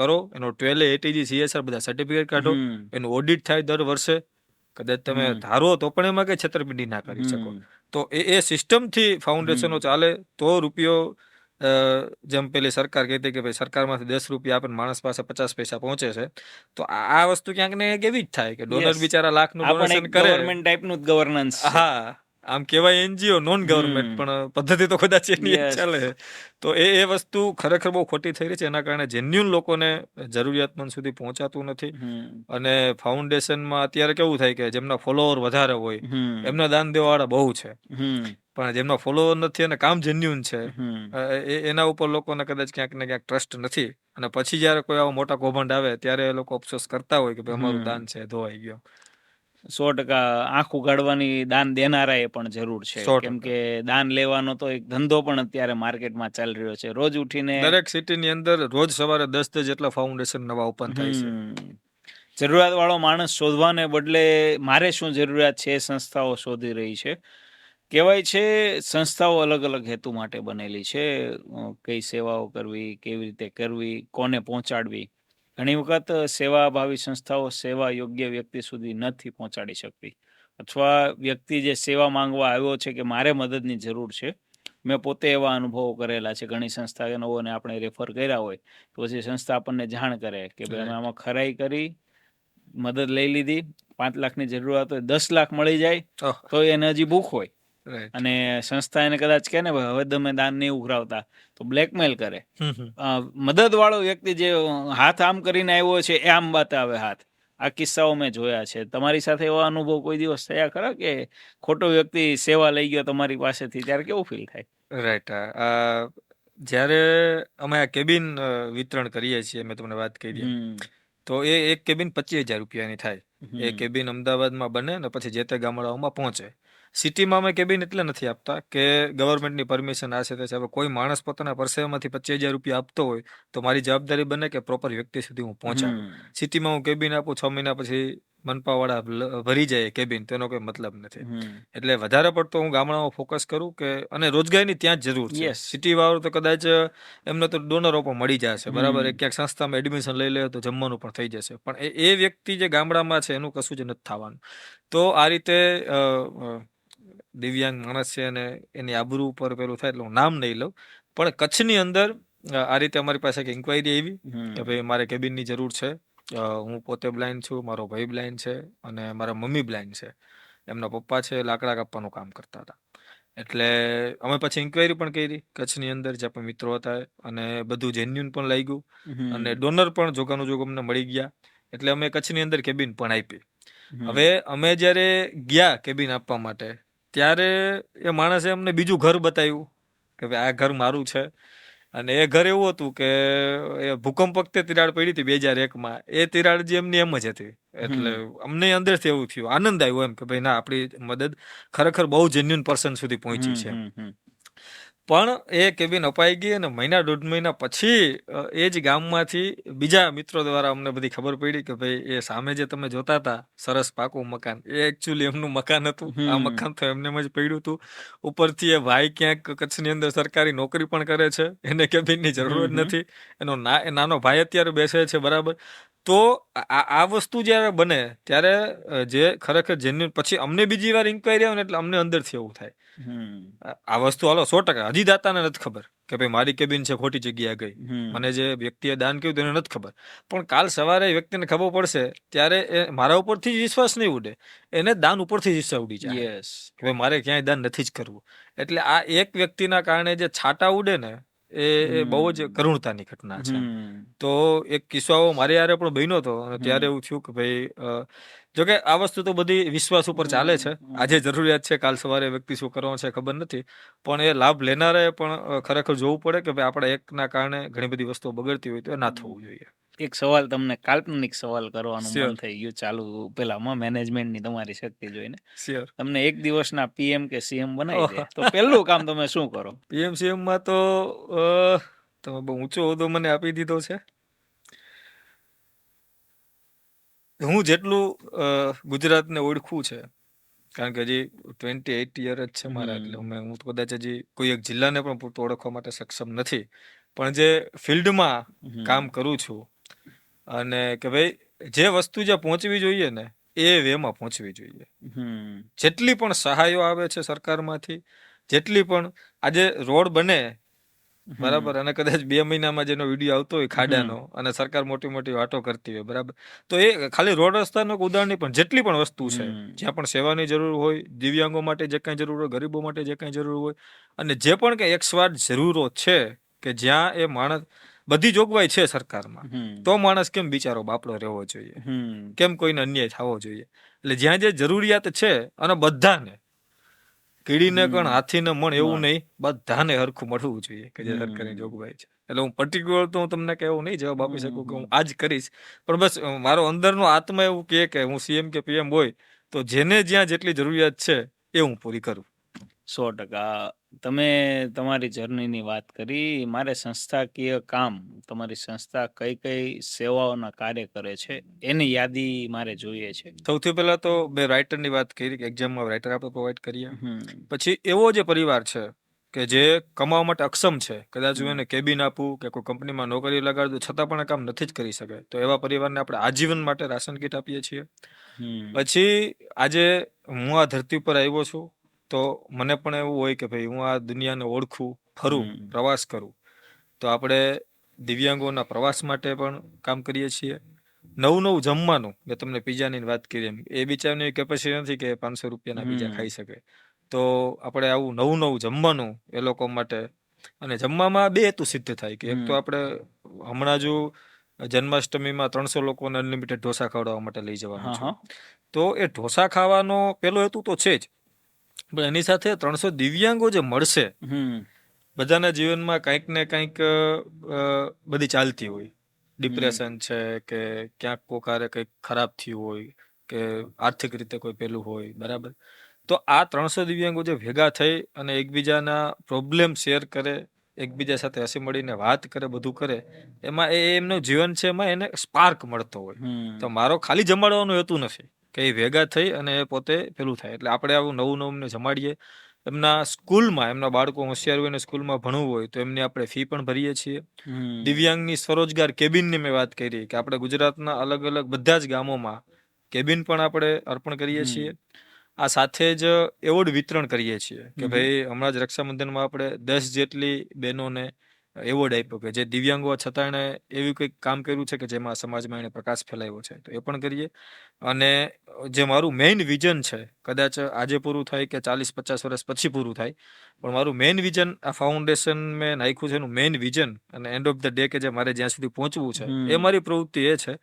S2: કરો, એનો 12 ATG CSR બધા સર્ટિફિકેટ કાઢો, એનું ઓડિટ થાય દર વર્ષે. કદાચ તમે ધારો તો પણ એમાં કઈ છેતરપિંડી ના કરી શકો. તો એ સિસ્ટમથી ફાઉન્ડેશનો ચાલે તો રૂપિયો, જેમ પેલી સરકાર કહેતી કે ભાઈ સરકારમાંથી 10 રૂપિયા આપે માણસ પાસે 50 પૈસા પહોંચે છે, તો આ વસ્તુ ક્યાંક ને એવી જ થાય કે ડોનર બિચારા લાખનું ડોનેશન કરે.
S1: ગવર્નમેન્ટ ટાઈપનું જ ગવર્નન્સ.
S2: હા, આમ કહેવાય એનજીઓ નોન ગવર્મેન્ટ, પણ પદ્ધતિ તો કદાચ એની જ
S1: યસ.
S2: ચાલે. તો એ વસ્તુ ખરેખર બહુ ખોટી થઈ રહી છે. એના કારણે જેન્યુન લોકોને જરૂરિયાતમંદ સુધી પહોંચાતું નથી. અને ફાઉન્ડેશનમાં અત્યારે કેવું થાય કે જેમના ફોલોવર વધારે હોય એમના દાન દેવાવાળા બહુ છે, પણ જેમના ફોલોવર નથી અને કામ જેન્યુન છે એના ઉપર લોકોને કદાચ ક્યાંક ને ક્યાંક ટ્રસ્ટ નથી. અને પછી જ્યારે કોઈ આવા મોટા કૌભાંડ આવે ત્યારે એ લોકો અફસોસ કરતા હોય કે ભાઈ અમારું દાન છે ધોવાઈ ગયો.
S1: 100% આંખ ઉઘાડવાની દાન દેનારાએ પણ જરૂર છે.
S2: 100%.
S1: કેમ કે દાન લેવાનો તો એક ધંધો પણ અત્યારે માર્કેટમાં ચાલી રહ્યો છે. રોજ ઉઠીને
S2: દરેક સિટીની અંદર રોજ સવારે 10 જેટલા ફાઉન્ડેશન નવા ઓપન થાય છે.
S1: જરૂરિયાતવાળો માણસ શોધવાને બદલે મારે શું જરૂરિયાત છે એ સંસ્થાઓ શોધી રહી છે. કહેવાય છે સંસ્થાઓ અલગ અલગ હેતુ માટે બનેલી છે. કઈ સેવાઓ કરવી, કેવી રીતે કરવી, કોને પહોંચાડવી. ઘણી વખત સેવાભાવી સંસ્થાઓ સેવા યોગ્ય વ્યક્તિ સુધી નથી પહોંચાડી શકતી, અથવા વ્યક્તિ જે સેવા માંગવા આવ્યો છે કે મારે મદદની જરૂર છે. મેં પોતે એવા અનુભવો કરેલા છે. ઘણી સંસ્થાઓને આપણે રેફર કર્યા હોય તો પછી સંસ્થા આપણને જાણ કરે કે ભાઈ અમે આમાં ખરાઈ કરી, મદદ લઈ લીધી, 5 લાખની જરૂરિયાત હોય, 10 લાખ મળી જાય તો એને હજી ભૂખ હોય. અને સંસ્થા એને કદાચ કહે ને ભાઈ હવે તમે દાન નહીં ઉઘરાવતા, તો બ્લેકમેલ કરે. મદદ વાળો વ્યક્તિ જે હાથ આમ કરીને આવ્યો છે એ આમ બતાવે હાથ. આ કિસ્સાઓ મેં જોયા છે. તમારી સાથે એવા અનુભવ કોઈ દિવસ થયા ખરા કે ખોટો વ્યક્તિ સેવા લઈ ગયો તમારી પાસેથી, ત્યારે કેવું ફીલ થાય?
S2: રાઈટ. જ્યારે અમે આ કેબિન વિતરણ કરીએ છીએ, મેં તમને વાત કરી, તો એ એક કેબિન 25,000 રૂપિયાની થાય. એ કેબિન અમદાવાદમાં બને ને પછી જે તે ગામડાઓમાં પહોંચે. સિટીમાં અમે કેબિન એટલે નથી આપતા કે ગવર્મેન્ટની પરમિશન આ છે તે છે. હવે કોઈ માણસ પોતાના પરસેવામાંથી 25,000 રૂપિયા આપતો હોય તો મારી જવાબદારી બને કે પ્રોપર વ્યક્તિ સુધી હું પહોંચાડું. સિટીમાં હું કેબિન આપું, 6 મહિના પછી મનપાવાળા ભરી જાય કેબિન, તેનો કોઈ મતલબ નથી. એટલે વધારે પડતો હું ગામડામાં ફોકસ કરું કે, અને રોજગારીની ત્યાં જ જરૂર છે. સિટી વાળો તો કદાચ એમને તો ડોનરો પણ મળી જશે, બરાબર, એ ક્યાંક સંસ્થામાં એડમિશન લઈ લે તો જમવાનું પણ થઈ જશે, પણ એ વ્યક્તિ જે ગામડામાં છે એનું કશું જ નથી થવાનું. તો આ રીતે દિવ્યાંગ માણસ છે અને એની આબરૂ ઉપર પેલું થાય, એટલે હું નામ નહીં લઉં, પણ કચ્છની અંદર આ રીતે અમારી પાસે એક ઇન્ક્વાયરી આવી કે ભાઈ મારે કેબિનની જરૂર છે. હું પોતે બ્લાઇન્ડ છું, મારો ભાઈ બ્લાઇન્ડ છે અને મારા મમ્મી બ્લાઇન્ડ છે. એમના પપ્પા છે લાકડા કાપવાનું કામ કરતા હતા. એટલે અમે પછી ઇન્ક્વાયરી પણ કરી કચ્છની અંદર, જે પણ મિત્રો હતા, અને બધું જેન્યુન પણ લાગ્યું અને ડોનર પણ જોગાનું જોગ અમને મળી ગયા. એટલે અમે કચ્છની અંદર કેબિન પણ આપી. હવે અમે જ્યારે ગયા કેબિન આપવા માટે, ત્યારે એ માણસે અમને બીજું ઘર બતાવ્યું કે ભાઈ આ ઘર મારું છે. અને એ ઘર એવું હતું કે એ ભૂકંપ વખતે તિરાડ પડી હતી 2001માં, એ તિરાડ જે એમની એમ જ હતી. એટલે અમને અંદરથી એવું થયું, આનંદ આવ્યો એમ કે ભાઈ ના, આપણી મદદ ખરેખર બહુ જેન્યુન પર્સન સુધી પહોંચી છે. પણ એ કેબિન અપાઈ ગઈ અને 1.5 મહિના પછી એ જ ગામમાંથી બીજા મિત્રો દ્વારા અમને બધી ખબર પડી કે ભાઈ એ સામે જે તમે જોતા હતા સરસ પાકું મકાન, એ એકચ્યુઅલી એમનું મકાન હતું. આ મકાન તો એમને જ પડ્યું હતું. ઉપરથી એ ભાઈ ક્યાંક કચ્છની અંદર સરકારી નોકરી પણ કરે છે, એને કેબિનની જરૂર જ નથી. એનો નાનો ભાઈ અત્યારે બેસે છે, બરાબર. તો આ વસ્તુ જ્યારે બને ત્યારે જે ખરેખર જેન્યુન, પછી અમને બીજી વાર ઇન્ક્વાયરી આવે ને એટલે અમને અંદરથી એવું થાય આ વસ્તુ હાલો 100% હજી દાતાને નથી ખબર કે ભાઈ મારી કેબિન છે ખોટી જગ્યાએ ગઈ, મને જે વ્યક્તિએ દાન કર્યું તેને નથી ખબર, પણ કાલ સવારે વ્યક્તિને ખબર પડશે ત્યારે એ મારા ઉપરથી જ વિશ્વાસ નહીં ઉડે, એને દાન ઉપરથી જ વિશ્વાસ ઉડી જાય કે ભાઈ મારે ક્યાંય દાન નથી જ કરવું. એટલે આ એક વ્યક્તિના કારણે જે છાંટા ઉડે ને એ બહુ જ કરુણતાની ઘટના છે. તો એક કિસ્સો મારી યારે પણ બન્યો હતો અને ત્યારે એવું થયું કે ભાઈ, જોકે આ વસ્તુ તો બધી વિશ્વાસ ઉપર ચાલે છે. આજે જરૂરિયાત છે, કાલ સવારે વ્યક્તિ શું કરવાનું છે ખબર નથી, પણ એ લાભ લેનારાએ પણ ખરેખર જોવું પડે કે ભાઈ આપણા એકના કારણે ઘણી બધી વસ્તુઓ બગડતી હોય તો એ ના થવું જોઈએ.
S1: એક સવાલ, તમને કાલ્પનિક સવાલ કરવાનું મન થઈ ગયું ચાલુ પેલામાં મેનેજમેન્ટની તમારી શક્તિ જોઈને. તમને એક દિવસના પીએમ કે સીએમ બનાવી દે તો પહેલું કામ તમે શું કરો?
S2: પીએમ સીએમ માં તો તમે બહુ ઊંચો હોદ્દો મને આપી દીધો છે. હું જેટલું ગુજરાતને ઓળખું છે, કારણ કે હજી 28 યર જ છે મારા, એટલે હું તો કદાચ હજી કોઈ એક જિલ્લાને પણ પૂરતો ઓળખવા માટે સક્ષમ નથી, પણ જે ફિલ્ડમાં કામ કરું છું અને કે ભાઈ જે વસ્તુ જ્યાં પહોંચવી જોઈએ ને એ વેમાં પહોંચવી જોઈએ. જેટલી પણ સહાયો આવે છે સરકારમાંથી, જેટલી પણ આજે રોડ બને બરાબર,
S1: હમ
S2: અને કદાચ 2 મહિનામાં જેનો વિડીયો આવતો હોય
S1: હમ
S2: ખાડાનો અને સરકાર મોટી મોટી વાતો કરતી હોય, બરાબર, તો એ ખાલી રોડ રસ્તાનું એક ઉદાહરણ નહીં, પણ જેટલી પણ વસ્તુ છે,
S1: હમ
S2: જ્યાં પણ સેવાની જરૂર હોય, દિવ્યાંગો માટે જે કાંઈ જરૂર હોય, ગરીબો માટે જે કાંઈ જરૂર હોય, અને જે પણ કંઈ એકસ્વાટ જરૂરો છે કે જ્યાં એ માણસ, બધી જોગવાઈ છે સરકારમાં,
S1: હમ
S2: તો માણસ કેમ બિચારો બાપડો રહેવો જોઈએ,
S1: હમ
S2: કેમ કોઈને અન્યાય થવો જોઈએ? એટલે જ્યાં જે જરૂરિયાત છે, અને બધાને, કીડીને કણ
S1: હમ
S2: હાથીને મણ એવું
S1: મણ
S2: નહીં, બધાને હરખું મળવું જોઈએ કે જે સરકારની
S1: હમ
S2: જોગવાઈ છે. એટલે હું પર્ટિક્યુલર તો હું તમને કે એવું નહીં જવાબ આપી શકું કે હું
S1: હમ
S2: આ જ કરીશ, પણ બસ મારો અંદરનો આત્મા એવું કહે કે હું સીએમ કે પીએમ હોય તો જેને જ્યાં જેટલી જરૂરિયાત છે એ હું પૂરી કરું.
S1: 100%. તમે તમારી જર્નીની વાત કરી. મારે સંસ્થાકીય કામ, તમારી સંસ્થા કઈ કઈ સેવાઓના કાર્ય કરે છે એની યાદી મારે જોઈએ છે.
S2: સૌથી પહેલા તો મેં રાઇટરની વાત કરી કે એક્ઝામમાં રાઇટર આપણે પ્રોવાઈડ કરીએ.
S1: હમ
S2: પછી એવો જે પરિવાર છે કે જે કમાવા માટે અક્ષમ છે, કદાચ હું
S1: હમ
S2: એને કેબિન આપું કે કોઈ કંપનીમાં નોકરી લગાડું, છતાં પણ આ કામ નથી જ કરી શકે, તો એવા પરિવારને આપણે આજીવન માટે રાશન કીટ આપીએ છીએ.
S1: હમ
S2: પછી આજે હું આ ધરતી ઉપર આવ્યો છું, તો મને પણ એવું હોય કે ભાઈ હું આ દુનિયાને ઓળખું, ફરું,
S1: હમ
S2: પ્રવાસ કરું, તો આપણે દિવ્યાંગોના પ્રવાસ માટે પણ કામ કરીએ છીએ. નવું નવું જમવાનું, મેં તમને પીઝાની વાત કરી એમ, એ બિચારાની કેપેસિટી નથી કે 500 રૂપિયાના પીઝા
S1: હમ
S2: ખાઈ શકે, તો આપણે આવું નવું નવું જમવાનું એ લોકો માટે. અને જમવામાં બે હેતુ સિદ્ધ થાય કે એક તો
S1: હમ
S2: આપણે હમણાં જો જન્માષ્ટમીમાં 300 લોકોને અનલિમિટેડ ઢોસા ખવડાવવા માટે લઈ જવાનું
S1: હા
S2: છું,
S1: હા
S2: તો એ ઢોસા ખાવાનો પહેલો હેતુ તો છે જ, પણ એની સાથે 300 દિવ્યાંગો જે મળશે,
S1: હમ
S2: બધાના જીવનમાં કંઈક ને કંઈક બધી ચાલતી હોય,
S1: હમ
S2: ડિપ્રેશન છે કે ક્યાંક કોકારે કંઈક ખરાબ થયું હોય કે આર્થિક રીતે કોઈ પેલું હોય, બરાબર, તો આ 300 દિવ્યાંગો જે ભેગા થઈ અને એકબીજાના પ્રોબ્લેમ શેર કરે, એકબીજા સાથે હસી મળીને વાત કરે, બધું કરે, એમાં એમનું જીવન છે, એમાં એને સ્પાર્ક મળતો હોય. તો
S1: હમ
S2: મારો ખાલી જમાડવાનો હેતુ નથી કે એ ભેગા થઈ અને એ પોતે પેલું થાય, એટલે આપણે આવું નવું નવું જમાડીએ. એમના સ્કૂલમાં, એમના બાળકો હોશિયાર હોય અને સ્કૂલમાં ભણવું હોય તો એમની આપણે ફી પણ ભરીએ છીએ.
S1: હમ
S2: દિવ્યાંગની સ્વરોજગાર કેબિનની મેં વાત કરી કે આપણે ગુજરાતના અલગ અલગ બધા જ ગામોમાં કેબિન પણ આપણે અર્પણ કરીએ છીએ.
S1: હમ
S2: આ સાથે જ એવોર્ડ વિતરણ કરીએ છીએ કે
S1: હમ
S2: ભાઈ હમણાં જ રક્ષાબંધનમાં આપણે 10 જેટલી બહેનોને એવોર્ડ આપ્યો કે જે દિવ્યાંગો છતાં એણે એવું કંઈક કામ કર્યું છે કે જેમાં સમાજમાં એણે પ્રકાશ ફેલાવ્યો છે, તો એ પણ કરીએ. અને જે મારું મેઇન વિઝન છે, કદાચ આજે પૂરું થાય કે 40-50 વર્ષ પછી પૂરું થાય, પણ મારું મેઇન વિઝન, આ ફાઉન્ડેશન મેં નાખ્યું છે એનું મેઇન વિઝન અને એન્ડ ઓફ ધ ડે કે જે મારે જ્યાં સુધી પહોંચવું છે, એ
S1: હમ
S2: મારી પ્રવૃત્તિ એ છે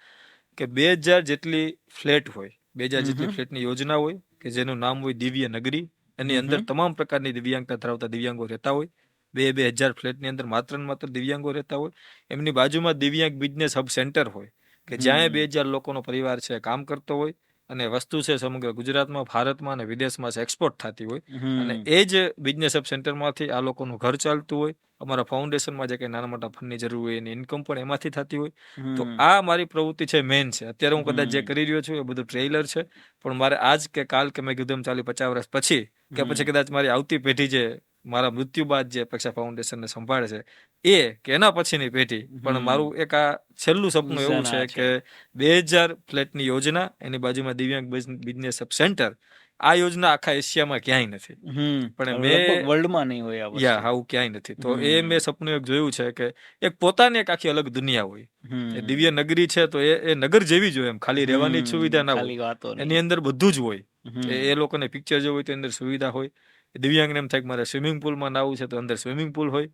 S2: કે 2000 જેટલી ફ્લેટ હોય, 2000 જેટલી
S1: હમ
S2: ફ્લેટની યોજના હોય કે જેનું નામ હોય દિવ્ય નગરી. એની અંદર
S1: હમ
S2: તમામ પ્રકારની દિવ્યાંગતા ધરાવતા દિવ્યાંગો રહેતા હોય. 2000 ફ્લેટની અંદર માત્ર ને માત્ર દિવ્યાંગો રહેતા હોય. એમની બાજુમાં દિવ્યાંગ બિઝનેસ હબ સેન્ટર હોય કે જ્યાં 2000 લોકોનો પરિવાર છે કામ કરતો હોય, અને વસ્તુ છે સમગ્ર ગુજરાતમાં, ભારતમાં અને વિદેશમાં છે એક્સપોર્ટ થતી હોય, અને
S1: હમ
S2: એ જ બિઝનેસ હબ સેન્ટરમાંથી આ લોકોનું ઘર ચાલતું હોય. અમારા ફાઉન્ડેશનમાં જે કંઈ નાના મોટા ફંડની જરૂર હોય એની ઇન્કમ પણ એમાંથી થતી હોય. તો
S1: હમ
S2: આ મારી પ્રવૃત્તિ છે, મેન છે. અત્યારે હું કદાચ જે
S1: હમ
S2: કરી રહ્યો છું એ બધું ટ્રેલર છે, પણ મારે આજ કે કાલ કે મેં કીધું એમ 40-50 વર્ષ પછી કે પછી
S1: હમ
S2: કદાચ મારી આવતી પેઢી જે મારા મૃત્યુ બાદ જે અપેક્ષા ફાઉન્ડેશનને સંભાળે છે, એ કે એના પછીની પેઢી, પણ મારું
S1: હમ
S2: એક આ છેલ્લું સપનું એવું
S1: વિઝન
S2: છે
S1: આ
S2: કે 2000 ફ્લેટની યોજના, એની બાજુમાં દિવ્યાંગ બિઝનેસ હબ સેન્ટર. આ યોજના આખા એશિયામાં ક્યાંય નથી, પણ
S1: લગભગ
S2: મેં
S1: વર્લ્ડમાં નહીં હોય આ વસ્તુ.
S2: આવું ક્યાંય નથી. તો એ મેં
S1: હમ
S2: સપનું એક જોયું છે કે એક પોતાની એક આખી અલગ દુનિયા હોય. એ દિવ્ય
S1: હમ
S2: નગરી છે તો એ નગર જેવી જ હોય, એમ ખાલી રહેવાની જ સુવિધા ના હોય,
S1: ખાલી વાતો
S2: એની
S1: નહીં.
S2: અંદર બધું જ હોય.
S1: હમ
S2: એ લોકોને પિક્ચર જોવું હોય તો અંદર સુવિધા હોય. દિવ્યાંગને એમ થાય કે મારે સ્વિમિંગ પુલમાં નાવું છે તો અંદર સ્વિમિંગ પુલ હોય.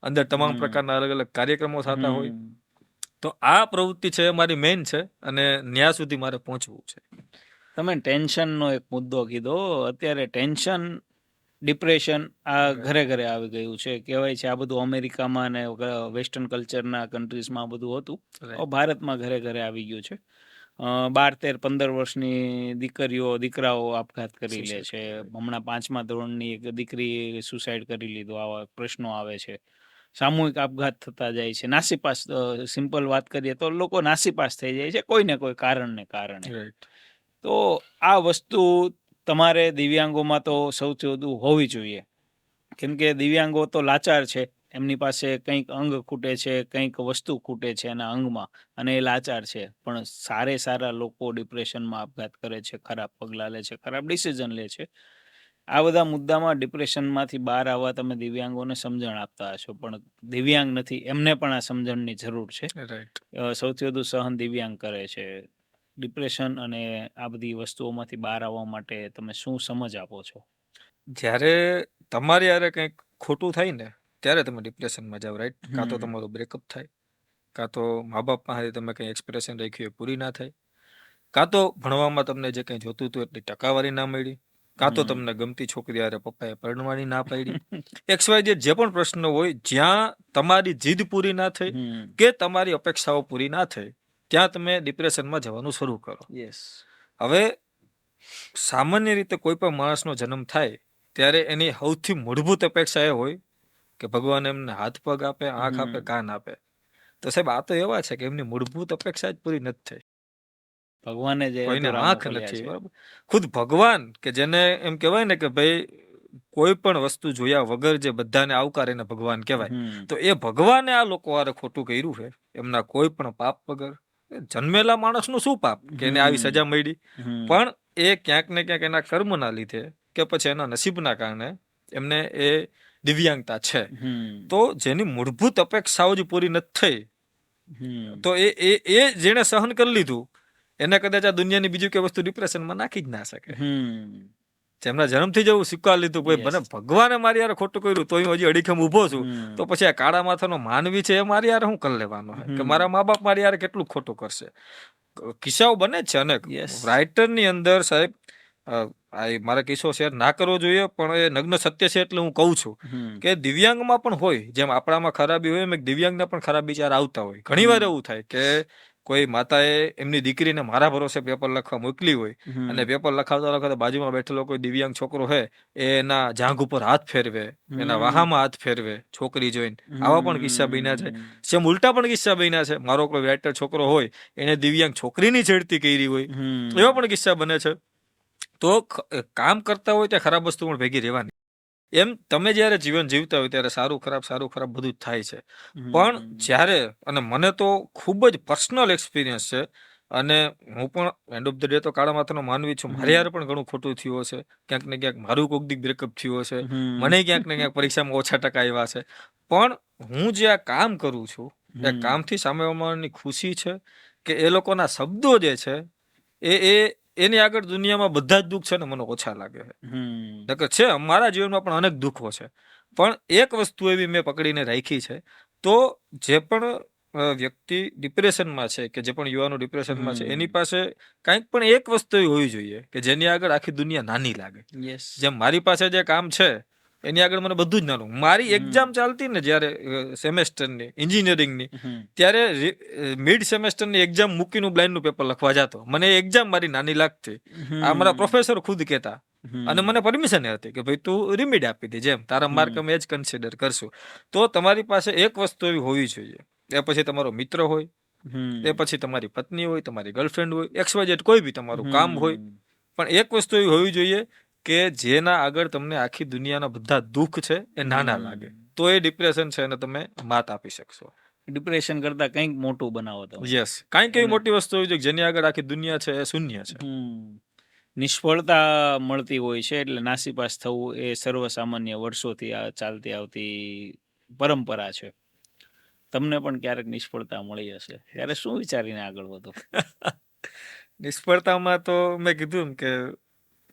S2: અંદર તમામ
S1: હમ
S2: પ્રકારના અલગ અલગ કાર્યક્રમો થતા હોય.
S1: હમ
S2: તો આ પ્રવૃત્તિ છે મારી મેઇન છે, અને ન્યા સુધી મારે પહોંચવું છે.
S1: તમે ટેન્શનનો એક મુદ્દો કીધો. અત્યારે ટેન્શન, ડિપ્રેશન આ ઘરે ઘરે આવી ગયું છે. કહેવાય છે આ બધું અમેરિકામાં ને વેસ્ટર્ન કલ્ચરના કન્ટ્રીઝમાં આ બધું હતું. હવે
S2: રાઈટ.
S1: ભારતમાં ઘરે ઘરે આવી ગયું છે. 12, 13, 15 વર્ષની દીકરાઓ આપઘાત કરી લે
S2: સુસાઇડ
S1: છે.
S2: કરે, રાઈટ.
S1: હમણાં 5મા ધોરણની એક દીકરી સુસાઇડ કરી લીધો. આવા પ્રશ્નો આવે છે. સામૂહિક આપઘાત થતા જાય છે. નાસીપાસ, સિમ્પલ વાત કરીએ તો લોકો નાસીપાસ થઈ જાય છે કોઈને કોઈ કારણને કારણે.
S2: રાઈટ.
S1: તો આ વસ્તુ તમારે દિવ્યાંગોમાં તો સૌથી વધુ હોવી જોઈએ, કેમ કે દિવ્યાંગો તો લાચાર છે. એમની પાસે કંઈક અંગ ખૂટે છે, કંઈક વસ્તુ ખૂટે છે એના અંગમાં, અને એ લાચાર છે. પણ સારા લોકો ડિપ્રેશનમાં આપઘાત કરે છે, ખરાબ પગલાં લે છે, ખરાબ ડિસિઝન લે છે. આ બધા મુદ્દામાં ડિપ્રેશનમાંથી બહાર આવવા તમે દિવ્યાંગોને સમજણ આપતા હશો, પણ દિવ્યાંગ નથી એમને પણ આ સમજણની જરૂર છે.
S2: રાઈટ.
S1: સૌથી વધુ સહન દિવ્યાંગ કરે છે. ડિપ્રેશન અને આ બધી વસ્તુઓમાંથી બહાર આવવા માટે તમે શું સમજ આપો છો?
S2: જ્યારે તમારી હારે કંઈક ખોટું થાય ને ત્યારે તમે ડિપ્રેશનમાં જાઓ, રાઈટ. કાં તો
S1: હમ
S2: તમારું બ્રેકઅપ થાય, કાં તો મા બાપ પાસે તમે કંઈ એક્સપ્રેશન રાખ્યું એ પૂરી ના થાય, કાં તો ભણવામાં તમને જે કંઈ જોતું હતું એટલી ટકાવારી ના મળી, કાં તો
S1: હમ
S2: તમને ગમતી છોકરી હારે પપ્પાએ પરણવાની ના પાડી. XYZ જે પણ પ્રશ્ન હોય, જ્યાં તમારી જીદ પૂરી ના થઈ
S1: હમ
S2: કે તમારી અપેક્ષાઓ પૂરી ના થઈ, ત્યાં તમે ડિપ્રેશનમાં જવાનું શરૂ કરો.
S1: યસ.
S2: હવે સામાન્ય રીતે કોઈ પણ માણસનો જન્મ થાય ત્યારે એની સૌથી મૂળભૂત અપેક્ષા એ હોય કે ભગવાન એમને હાથ પગ આપે, આંખ આપે, કાન આપે. તો સાહેબ આ તો એવા છે કે એમની મૂળભૂત અપેક્ષા જ પૂરી નથી થઈ.
S1: ભગવાને જે
S2: કોઈને
S1: અધૂરા
S2: આંખ
S1: મોકલ્યા
S2: નથી,
S1: છે.
S2: બરાબર. ખુદ ભગવાન કે જેને એમ કહેવાય ને કે ભાઈ કોઈ પણ વસ્તુ જોયા વગર જે બધાને આવકારે એને ભગવાન કહેવાય.
S1: હમ
S2: તો એ ભગવાને આ લોકો હારે ખોટું કર્યું છે એમના કોઈ પણ પાપ વગર. જન્મેલા માણસનું શું પાપ કે એને આવી સજા મળી,
S1: હમ
S2: પણ એ ક્યાંક ને ક્યાંક એના કર્મના લીધે કે પછી એના નસીબના કારણે એમને એ દિવ્યાંગતા છે.
S1: હમ
S2: તો જેની મૂળભૂત અપેક્ષાઓ જ પૂરી નથી થઈ,
S1: હમ
S2: તો એ જેણે સહન કરી લીધું એને કદાચ આ દુનિયાની બીજું કે વસ્તુ ડિપ્રેશનમાં નાખી જ ના શકે.
S1: હમ
S2: જેમના જન્મથી જ એવું સ્વીકાર લીધું ભાઈ મને
S1: Yes.
S2: ભગવાને મારી યાર ખોટું કર્યું તો હું હજી અડીખમ ઊભો છું,
S1: હમ
S2: તો પછી આ કાળા માથાનો માનવી છે એ મારી યાર શું કરી લેવાનો છે કે
S1: હમ
S2: મારા મા બાપ મારી યાર કેટલું ખોટું કરશે. કિસ્સાઓ બને જ છે અનેક.
S1: Yes.
S2: રાઇટરની અંદર સાહેબ મારે કિસ્સો શેર ના કરવો જોઈએ પણ એ નગ્ન સત્ય છે એટલે હું કહું છું
S1: હમ
S2: કે દિવ્યાંગમાં પણ હોય, જેમ આપણામાં ખરાબી હોય એમ એક દિવ્યાંગના પણ ખરાબ વિચાર આવતા હોય. ઘણી વાર એવું થાય કે કોઈ માતાએ એમની દીકરીને મારા ભરોસે પેપર લખવા મોકલી હોય અને પેપર લખાવતા લખાવતા બાજુમાં બેઠેલો કોઈ દિવ્યાંગ છોકરો છે એના જાંઘ ઉપર હાથ ફેરવે, એના વાહામાં હાથ ફેરવે છોકરી જોઈને. આવા પણ કિસ્સા બન્યા છે. સેમ ઉલટા પણ કિસ્સા બન્યા છે. મારો કોઈ રાઇટર છોકરો હોય એને દિવ્યાંગ છોકરીની છેડતી કરી હોય, એવા પણ કિસ્સા બને છે. તો કામ કરતા હોય ત્યાં ખરાબ વસ્તુ પણ ભેગી રહેવાની. એમ તમે જ્યારે જીવન જીવતા હોય ત્યારે સારું ખરાબ બધું જ થાય છે. પણ જ્યારે, અને મને તો ખૂબ જ પર્સનલ એક્સપિરિયન્સ છે અને હું પણ એન્ડ ઓફ ધ ડે તો કાળા માથાનો માનવી છું. મારે યાર પણ ઘણું ખોટું થયું હશે, ક્યાંક ને ક્યાંક મારું કોક દી બ્રેકઅપ થયું હશે, મને ક્યાંક ને ક્યાંક પરીક્ષામાં ઓછા ટકા આવ્યા છે. પણ હું જે આ કામ કરું છું એ કામથી સામેવાળાની ખુશી છે કે એ લોકોના શબ્દો જે છે એ એની આગળ દુનિયામાં બધા જ દુઃખ છે ને મને ઓછા લાગે છે. નકર છે મારા જીવનમાં પણ અનેક દુઃખો છે, પણ એક વસ્તુ એવી મેં પકડીને રાખી છે. તો જે પણ વ્યક્તિ ડિપ્રેશનમાં છે કે જે પણ યુવાનો ડિપ્રેશનમાં છે એની પાસે કંઈક પણ એક વસ્તુ એવી હોવી જોઈએ કે જેની આગળ આખી દુનિયા નાની લાગે. જેમ મારી પાસે જે કામ છે એની આગળ મને બધું જ નાનું. મારી એક્ઝામ ચાલતી ને જ્યારે સેમેસ્ટરની એન્જિનિયરિંગની, ત્યારે મિડ સેમેસ્ટરની એક્ઝામ મૂકીને બ્લાઇન્ડનું પેપર લખવા જતો. મને એક્ઝામ મારી નાની લાગતી. આ મારા પ્રોફેસર ખુદ કહેતા અને મને પરમિશન હતી કે ભાઈ તું રિમીડ આપી દે, જેમ તારા માર્ક અમે જ કન્સિડર કરશું. તો તમારી પાસે એક વસ્તુ એવી હોવી જોઈએ, એ પછી તમારો મિત્ર હોય, એ પછી તમારી પત્ની હોય, તમારી ગર્લફ્રેન્ડ હોય, XYZ કોઈ બી તમારું કામ હોય, પણ એક વસ્તુ એવી હોવી જોઈએ કે જેના આગળ તમને આખી દુનિયાના બધા દુઃખ છે એ નાના લાગે. તો એ ડિપ્રેશન છે એને તમે માત આપી શકશો.
S1: ડિપ્રેશન કરતા કંઈક મોટું બનાવો તમે.
S2: યસ, કાંઈક એવી મોટી વસ્તુ હોવી જોઈએ જેની આગળ આખી દુનિયા છે એ શૂન્ય છે.
S1: નિષ્ફળતા મળતી હોય છે એટલે નાસીપાસ થવું એ સર્વસામાન્ય વર્ષોથી આ ચાલતી આવતી પરંપરા છે. તમને પણ ક્યારેક નિષ્ફળતા મળી હશે, ત્યારે શું વિચારીને આગળ વધો?
S2: નિષ્ફળતામાં તો મેં કીધું ને કે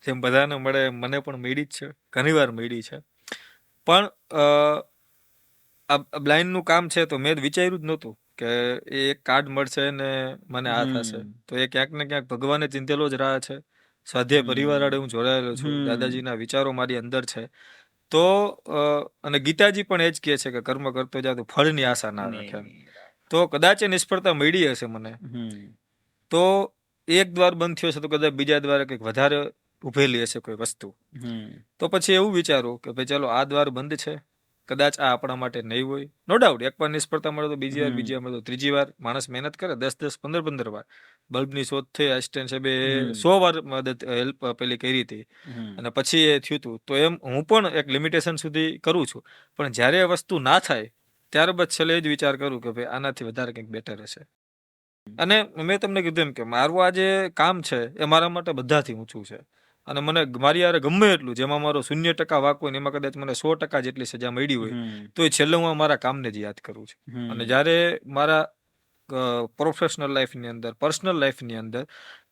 S2: જેમ બધાને મળે મને પણ મળી જ છે, ઘણી વાર મળી છે. પણ આ બ્લાઇન્ડનું કામ છે તો મેં વિચાર્યું જ નહોતું કે એ એક કાર્ડ મળશે ને મને આ થશે. તો એ ક્યાંક ને ક્યાંક ભગવાને ચિંતેલો જ રાહ છે. સ્વાધ્યાય પરિવાર હારે હું જોડાયેલો છું, દાદાજીના વિચારો મારી અંદર છે. તો અને ગીતાજી પણ એ જ કહે છે કે કર્મ કરતો જા તું ફળની આશા ના રાખે. તો કદાચ એ નિષ્ફળતા મળી હશે મને, તો એક દ્વાર બંધ થયો છે તો કદાચ બીજા દ્વારે કંઈક વધારે ઉભેલી હશે કોઈ વસ્તુ. તો પછી એવું વિચારું કે ભાઈ ચાલો આ દ્વાર બંધ છે, કદાચ આ આપણા માટે નહીં હોય. નો ડાઉટ એકવાર નિષ્ફળતા મળે તો બીજી વાર મળે તો ત્રીજી વાર. માણસ મહેનત કરે 10-10, 15-15 વાર. બલ્બની શોધ થઈ, આઈન્સ્ટાઈન સાહેબે 100 વાર મદદ હેલ્પ પેલી કરી હતી અને પછી એ થયું હતું. તો એમ હું પણ એક લિમિટેશન સુધી કરું છું, પણ જ્યારે એ વસ્તુ ના થાય ત્યારબાદ છેલ્લે જ વિચાર કરું કે ભાઈ આનાથી વધારે કંઈક બેટર હશે. અને મેં તમને કીધું એમ કે મારું આ જે કામ છે એ મારા માટે બધાથી ઊંચું છે. અને મને મારી યારે ગમે એટલું જેમાં મારો 0% વાંક હોય ને એમાં કદાચ મને 100% જેટલી સજા મળી હોય તો એ છેલ્લે હું મારા કામને જ યાદ કરું છું. અને જ્યારે મારા પ્રોફેશનલ લાઈફની અંદર, પર્સનલ લાઈફની અંદર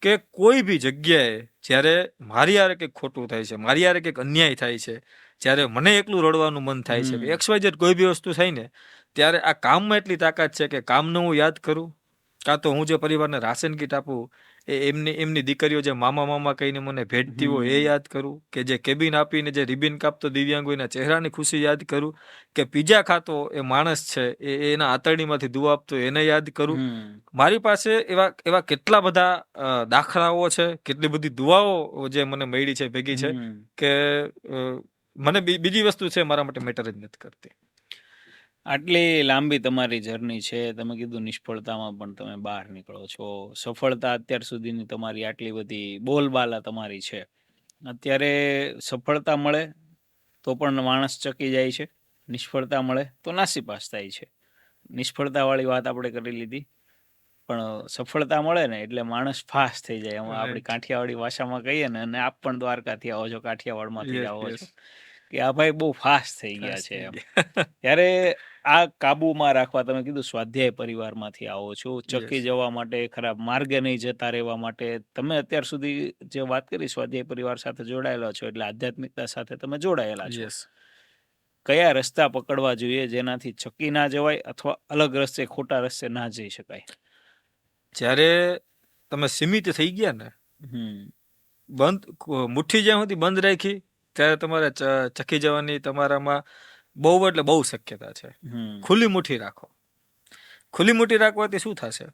S2: કે કોઈ બી જગ્યાએ જ્યારે મારી યારે કંઈક ખોટું થાય છે, મારી યારે કંઈક અન્યાય થાય છે, જ્યારે મને એકલું રડવાનું મન થાય છે કે XYZ કોઈ બી વસ્તુ થાય ને ત્યારે આ કામમાં એટલી તાકાત છે કે કામને હું યાદ કરું, કાં તો હું જે પરિવારને રાશન કીટ આપું એ એમની દીકરીઓ જે મામા મામા કહીને મને ભેટતી હોય એ યાદ કરું, કે જે કેબિન આપીને જે રિબિન કાપતો દિવ્યાંગ હોય એના ચહેરાની ખુશી યાદ કરું, કે પીઝા ખાતો એ માણસ છે એના આંતરડીમાંથી દુઆ આપતો એને યાદ કરું. મારી પાસે એવા કેટલા બધા દાખલાઓ છે, કેટલી બધી દુઆઓ જે મને મળી છે ભેગી છે કે મને બીજી વસ્તુ છે મારા માટે મેટર જ નથી કરતી.
S1: આટલી લાંબી તમારી જર્ની છે, તમે કીધું નિષ્ફળતામાં પણ તમે બહાર નીકળો છો, સફળતા અત્યાર સુધીની તમારી આટલી બધી બોલબાલા તમારી છે. અત્યારે સફળતા મળે તો પણ માણસ ચકી જાય છે, નિષ્ફળતા મળે તો નાસીપાસ થાય છે. નિષ્ફળતાવાળી વાત આપણે કરી લીધી, પણ સફળતા મળે ને એટલે માણસ ફાસ થઈ જાય. એમાં આપણી કાઠિયાવાડી ભાષામાં કહીએ ને, અને આપ પણ દ્વારકાથી આવો છો, કાઠિયાવાડમાંથી આવો છો, કે આ ભાઈ બહુ ફાસ્ટ થઈ ગયા છે એમ. ત્યારે આ કાબુમાં રાખવા, તમે કીધું સ્વાધ્યાય પરિવારમાંથી આવો છો, ચકી જવા માટે, ખરાબ માર્ગે નહીં જતા રહેવા માટે તમે અત્યાર સુધી જે વાત કરી સ્વાધ્યાય પરિવાર સાથે જોડાયેલા છો એટલે આધ્યાત્મિકતા સાથે તમે જોડાયેલા છો. કયા રસ્તા પકડવા જોઈએ જેનાથી ચકી ના જવાય અથવા અલગ રસ્તે, ખોટા રસ્તે ના જઈ શકાય?
S2: જ્યારે તમે સીમિત થઈ ગયા ને, મુઠ્ઠી જ્યાં સુધી બંધ રાખી ત્યારે તમારે ચકી જવાની તમારામાં બહુ એટલે બહુ શક્યતા છે. ખુલ્લી મુઠ્ઠી રાખો. ખુલ્લી મુઠ્ઠી રાખવાથી શું થશે?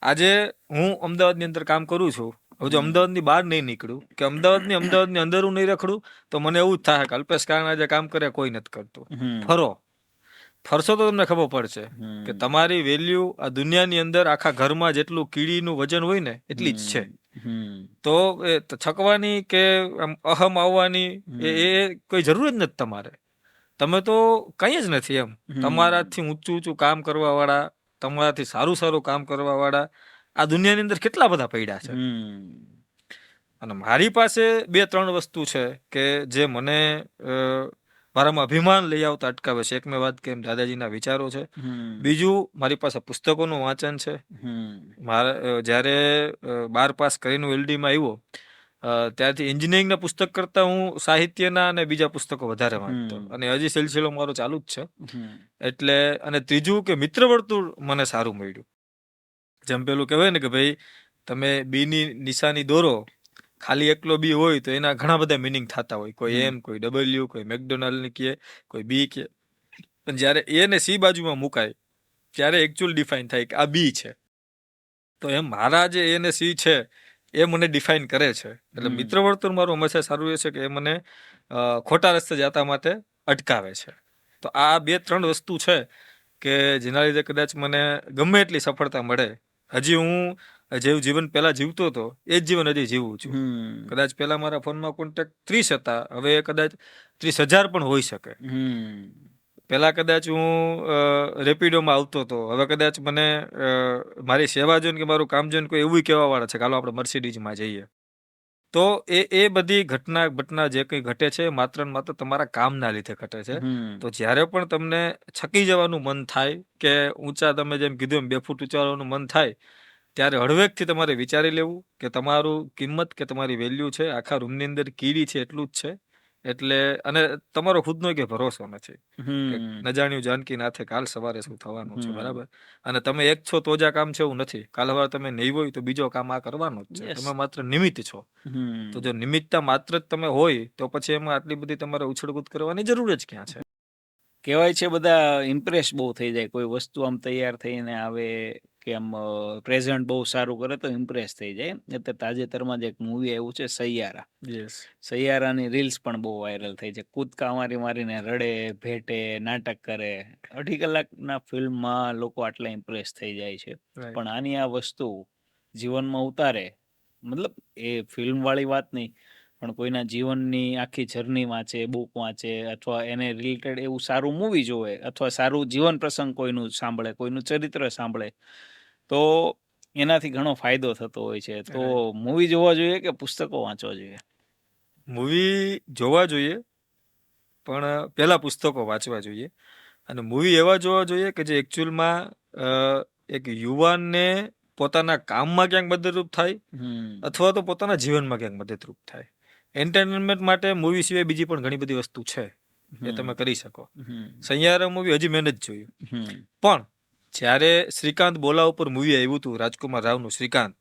S2: આજે હું અમદાવાદની અંદર કામ કરું છું, હવે જો અમદાવાદની બહાર નહીં નીકળું કે અમદાવાદની અંદર હું નહીં રખડું તો મને એવું જ થાય કે અલ્પેશ કારણે જે કામ કરે કોઈ નથી કરતું. ફરશો તો તમને ખબર પડશે કે તમારી વેલ્યુ આ દુનિયાની અંદર આખા ઘરમાં જેટલું કીડીનું વજન હોય ને એટલી જ છે. તો એ છકવાની કે અહમ આવવાની એ કોઈ જરૂર જ નથી તમારે. તમે તો કંઈ જ નથી એમ. તમારાથી ઊંચું કામ કરવા વાળા, તમારાથી સારું કામ કરવા વાળા આ દુનિયાની અંદર કેટલા બધા પડ્યા છે. અને મારી પાસે 2-3 વસ્તુ છે કે જે મને મારામાં અભિમાન લઈ આવતા અટકાવે છે. એક મેં વાત કરી દાદાજીના વિચારો છે. બીજું મારી પાસે પુસ્તકોનું વાંચન છે. જ્યારે 12 પાસ કરીને LD માં આવ્યો ત્યારથી એન્જિનિયરિંગના પુસ્તક કરતા હું સાહિત્યના અને બીજા પુસ્તકો વધારે વાંચતો, અને હજી સિલસિલો મારો ચાલુ જ છે. એટલે અને ત્રીજું કે મિત્ર વર્તુળ મને સારું મળ્યું. જેમ પેલું કહેવાય ને કે ભાઈ તમે બીની નિશાની દોરો, ખાલી એકલો બી હોય તો એના ઘણા બધા મિનિંગ થતા હોય, કોઈ M, કોઈ W, કોઈ મેકડોનાલ્ડની કહે, કોઈ બી કહે, પણ જ્યારે A ને C બાજુમાં મુકાય ત્યારે એકચ્યુઅલ ડિફાઇન થાય કે આ બી છે. તો એમ મારા જે A ને C છે એ મને ડિફાઇન કરે છે. એટલે મિત્ર વર્તુળ મારું હંમેશા સારું રહે છે કે એ મને ખોટા રસ્તે જતા માટે અટકાવે છે. તો આ 2-3 વસ્તુ છે કે જેના લીધે કદાચ મને ગમે એટલી સફળતા મળે, હજી હું જેવું જીવન પહેલા જીવતો હતો એ જ જીવન હજી જીવું છું. કદાચ પહેલા મારા ફોનમાં કોન્ટેક્ટ 30 હતા, હવે કદાચ 30,000 પણ હોઈ શકે. પહેલા કદાચ હું રેપિડોમાં આવતો હતો, હવે કદાચ મને મારી સેવા જોઈને કે મારું કામ જોઈને કોઈ એવું કહેવા વાળા છે કે હાલો આપણે મર્સિડીઝમાં જઈએ. તો એ બધી ઘટના જે કંઈ ઘટે છે માત્ર ને માત્ર તમારા કામના લીધે ઘટે છે. તો જ્યારે પણ તમને છકી જવાનું મન થાય કે ઊંચા, તમે જેમ કીધું એમ 2 ફૂટ ઊંચાવાનું મન થાય, ત્યારે હળવેકથી તમારે વિચારી લેવું કે તમારું કિંમત કે તમારી વેલ્યુ છે આખા રૂમની અંદર કીડી છે એટલું જ છે. એટલે અને તમારો ખુદનો કે ભરોસો નથી કે ન જાણ્યું જાનકી નાથે કાલ સવારે શું થવાનું છે. બરાબર? અને તમે એક છો તો જ આ કામ છે એવું નથી. કાલ સવારે તમે નહીં હોય તો બીજો કામ આ કરવાનો જ છે. તમે માત્ર નિમિત્ત છો. તો જો નિમિત્તતા માત્ર જ તમે હોય તો પછી એમાં આટલી બધી તમારે ઉછળકૂદ કરવાની જરૂર જ ક્યાં છે?
S1: કહેવાય છે બધા ઇમ્પ્રેસ બહુ થઈ જાય, કોઈ વસ્તુ આમ તૈયાર થઈને આવે કે આમ પ્રેઝન્ટ બહુ સારું કરે તો ઇમ્પ્રેસ થઈ જાય. એટલે તાજેતરમાં જ એક મૂવી આવ્યું છે સૈયારા. સૈયારાની રીલ્સ પણ બહુ વાયરલ થઈ છે. કૂદકા મારીને રડે, ભેટે, નાટક કરે. 2.5 કલાકના ફિલ્મમાં લોકો આટલા ઇમ્પ્રેસ થઈ જાય છે. પણ આની આ વસ્તુ જીવનમાં ઉતારે, મતલબ એ ફિલ્મવાળી વાત નહીં, પણ કોઈના જીવનની આખી જર્ની વાંચે, બુક વાંચે, અથવા એને રિલેટેડ એવું સારું મૂવી જોવે, અથવા સારું જીવન પ્રસંગ કોઈનું સાંભળે, કોઈનું ચરિત્ર સાંભળે, તો એનાથી ઘણો ફાયદો થતો હોય છે. તો મૂવી જોવા જોઈએ કે પુસ્તકો વાંચવા જોઈએ?
S2: મૂવી જોવા જોઈએ, પણ પહેલા પુસ્તકો વાંચવા જોઈએ. અને મૂવી એવા જોવા જોઈએ કે જે એકચ્યુઅલમાં એક યુવાનને પોતાના કામમાં ક્યાંક મદદરૂપ થાય અથવા તો પોતાના જીવનમાં ક્યાંક મદદરૂપ થાય. એન્ટરટેનમેન્ટ માટે મૂવી સિવાય બીજી પણ ઘણી બધી વસ્તુ છે, એ તમે કરી શકો. સૈયારા મૂવી હજી મેં નથી જોયું, પણ જ્યારે શ્રીકાંત બોલા ઉપર મૂવી આવ્યું હતું, રાજકુમાર રાવનું શ્રીકાંત,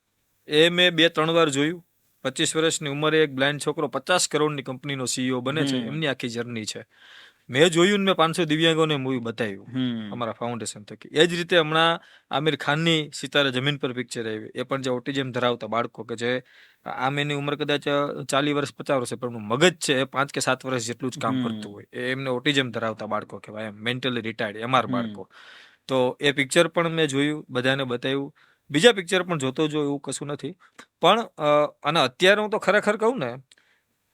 S2: એ મેં 2-3 વાર જોયું. 25 વર્ષની ઉંમરે એક બ્લાઇન્ડ છોકરો 50 કરોડની કંપનીનો સીઈઓ બને છે, એમની આખી જર્ની છે. મેં જોયું ને મેં 500 દિવ્યાંગોને મૂવી બતાવ્યું અમારા ફાઉન્ડેશન થકી. એ જ રીતે હમણાં આમિર ખાનની સિતારે જમીન પર પિક્ચર આવી, એ પણ જે ઓટિઝમ ધરાવતા બાળકો કે જે આમ એની ઉંમર કદાચ 40 વર્ષ 50 વર્ષ, પણ એમનું મગજ છે એ 5 કે 7 વર્ષ જેટલું જ કામ કરતું હોય, એ એમને ઓટિઝમ ધરાવતા બાળકો કહેવાય, એમ મેન્ટલી રિટાયર્ડ એમઆર બાળકો. તો એ પિક્ચર પણ મેં જોયું, બધાને બતાવ્યું. બીજા પિક્ચર પણ જોતો જો એવું કશું નથી. પણ અને અત્યારે હું તો ખરેખર કહું ને,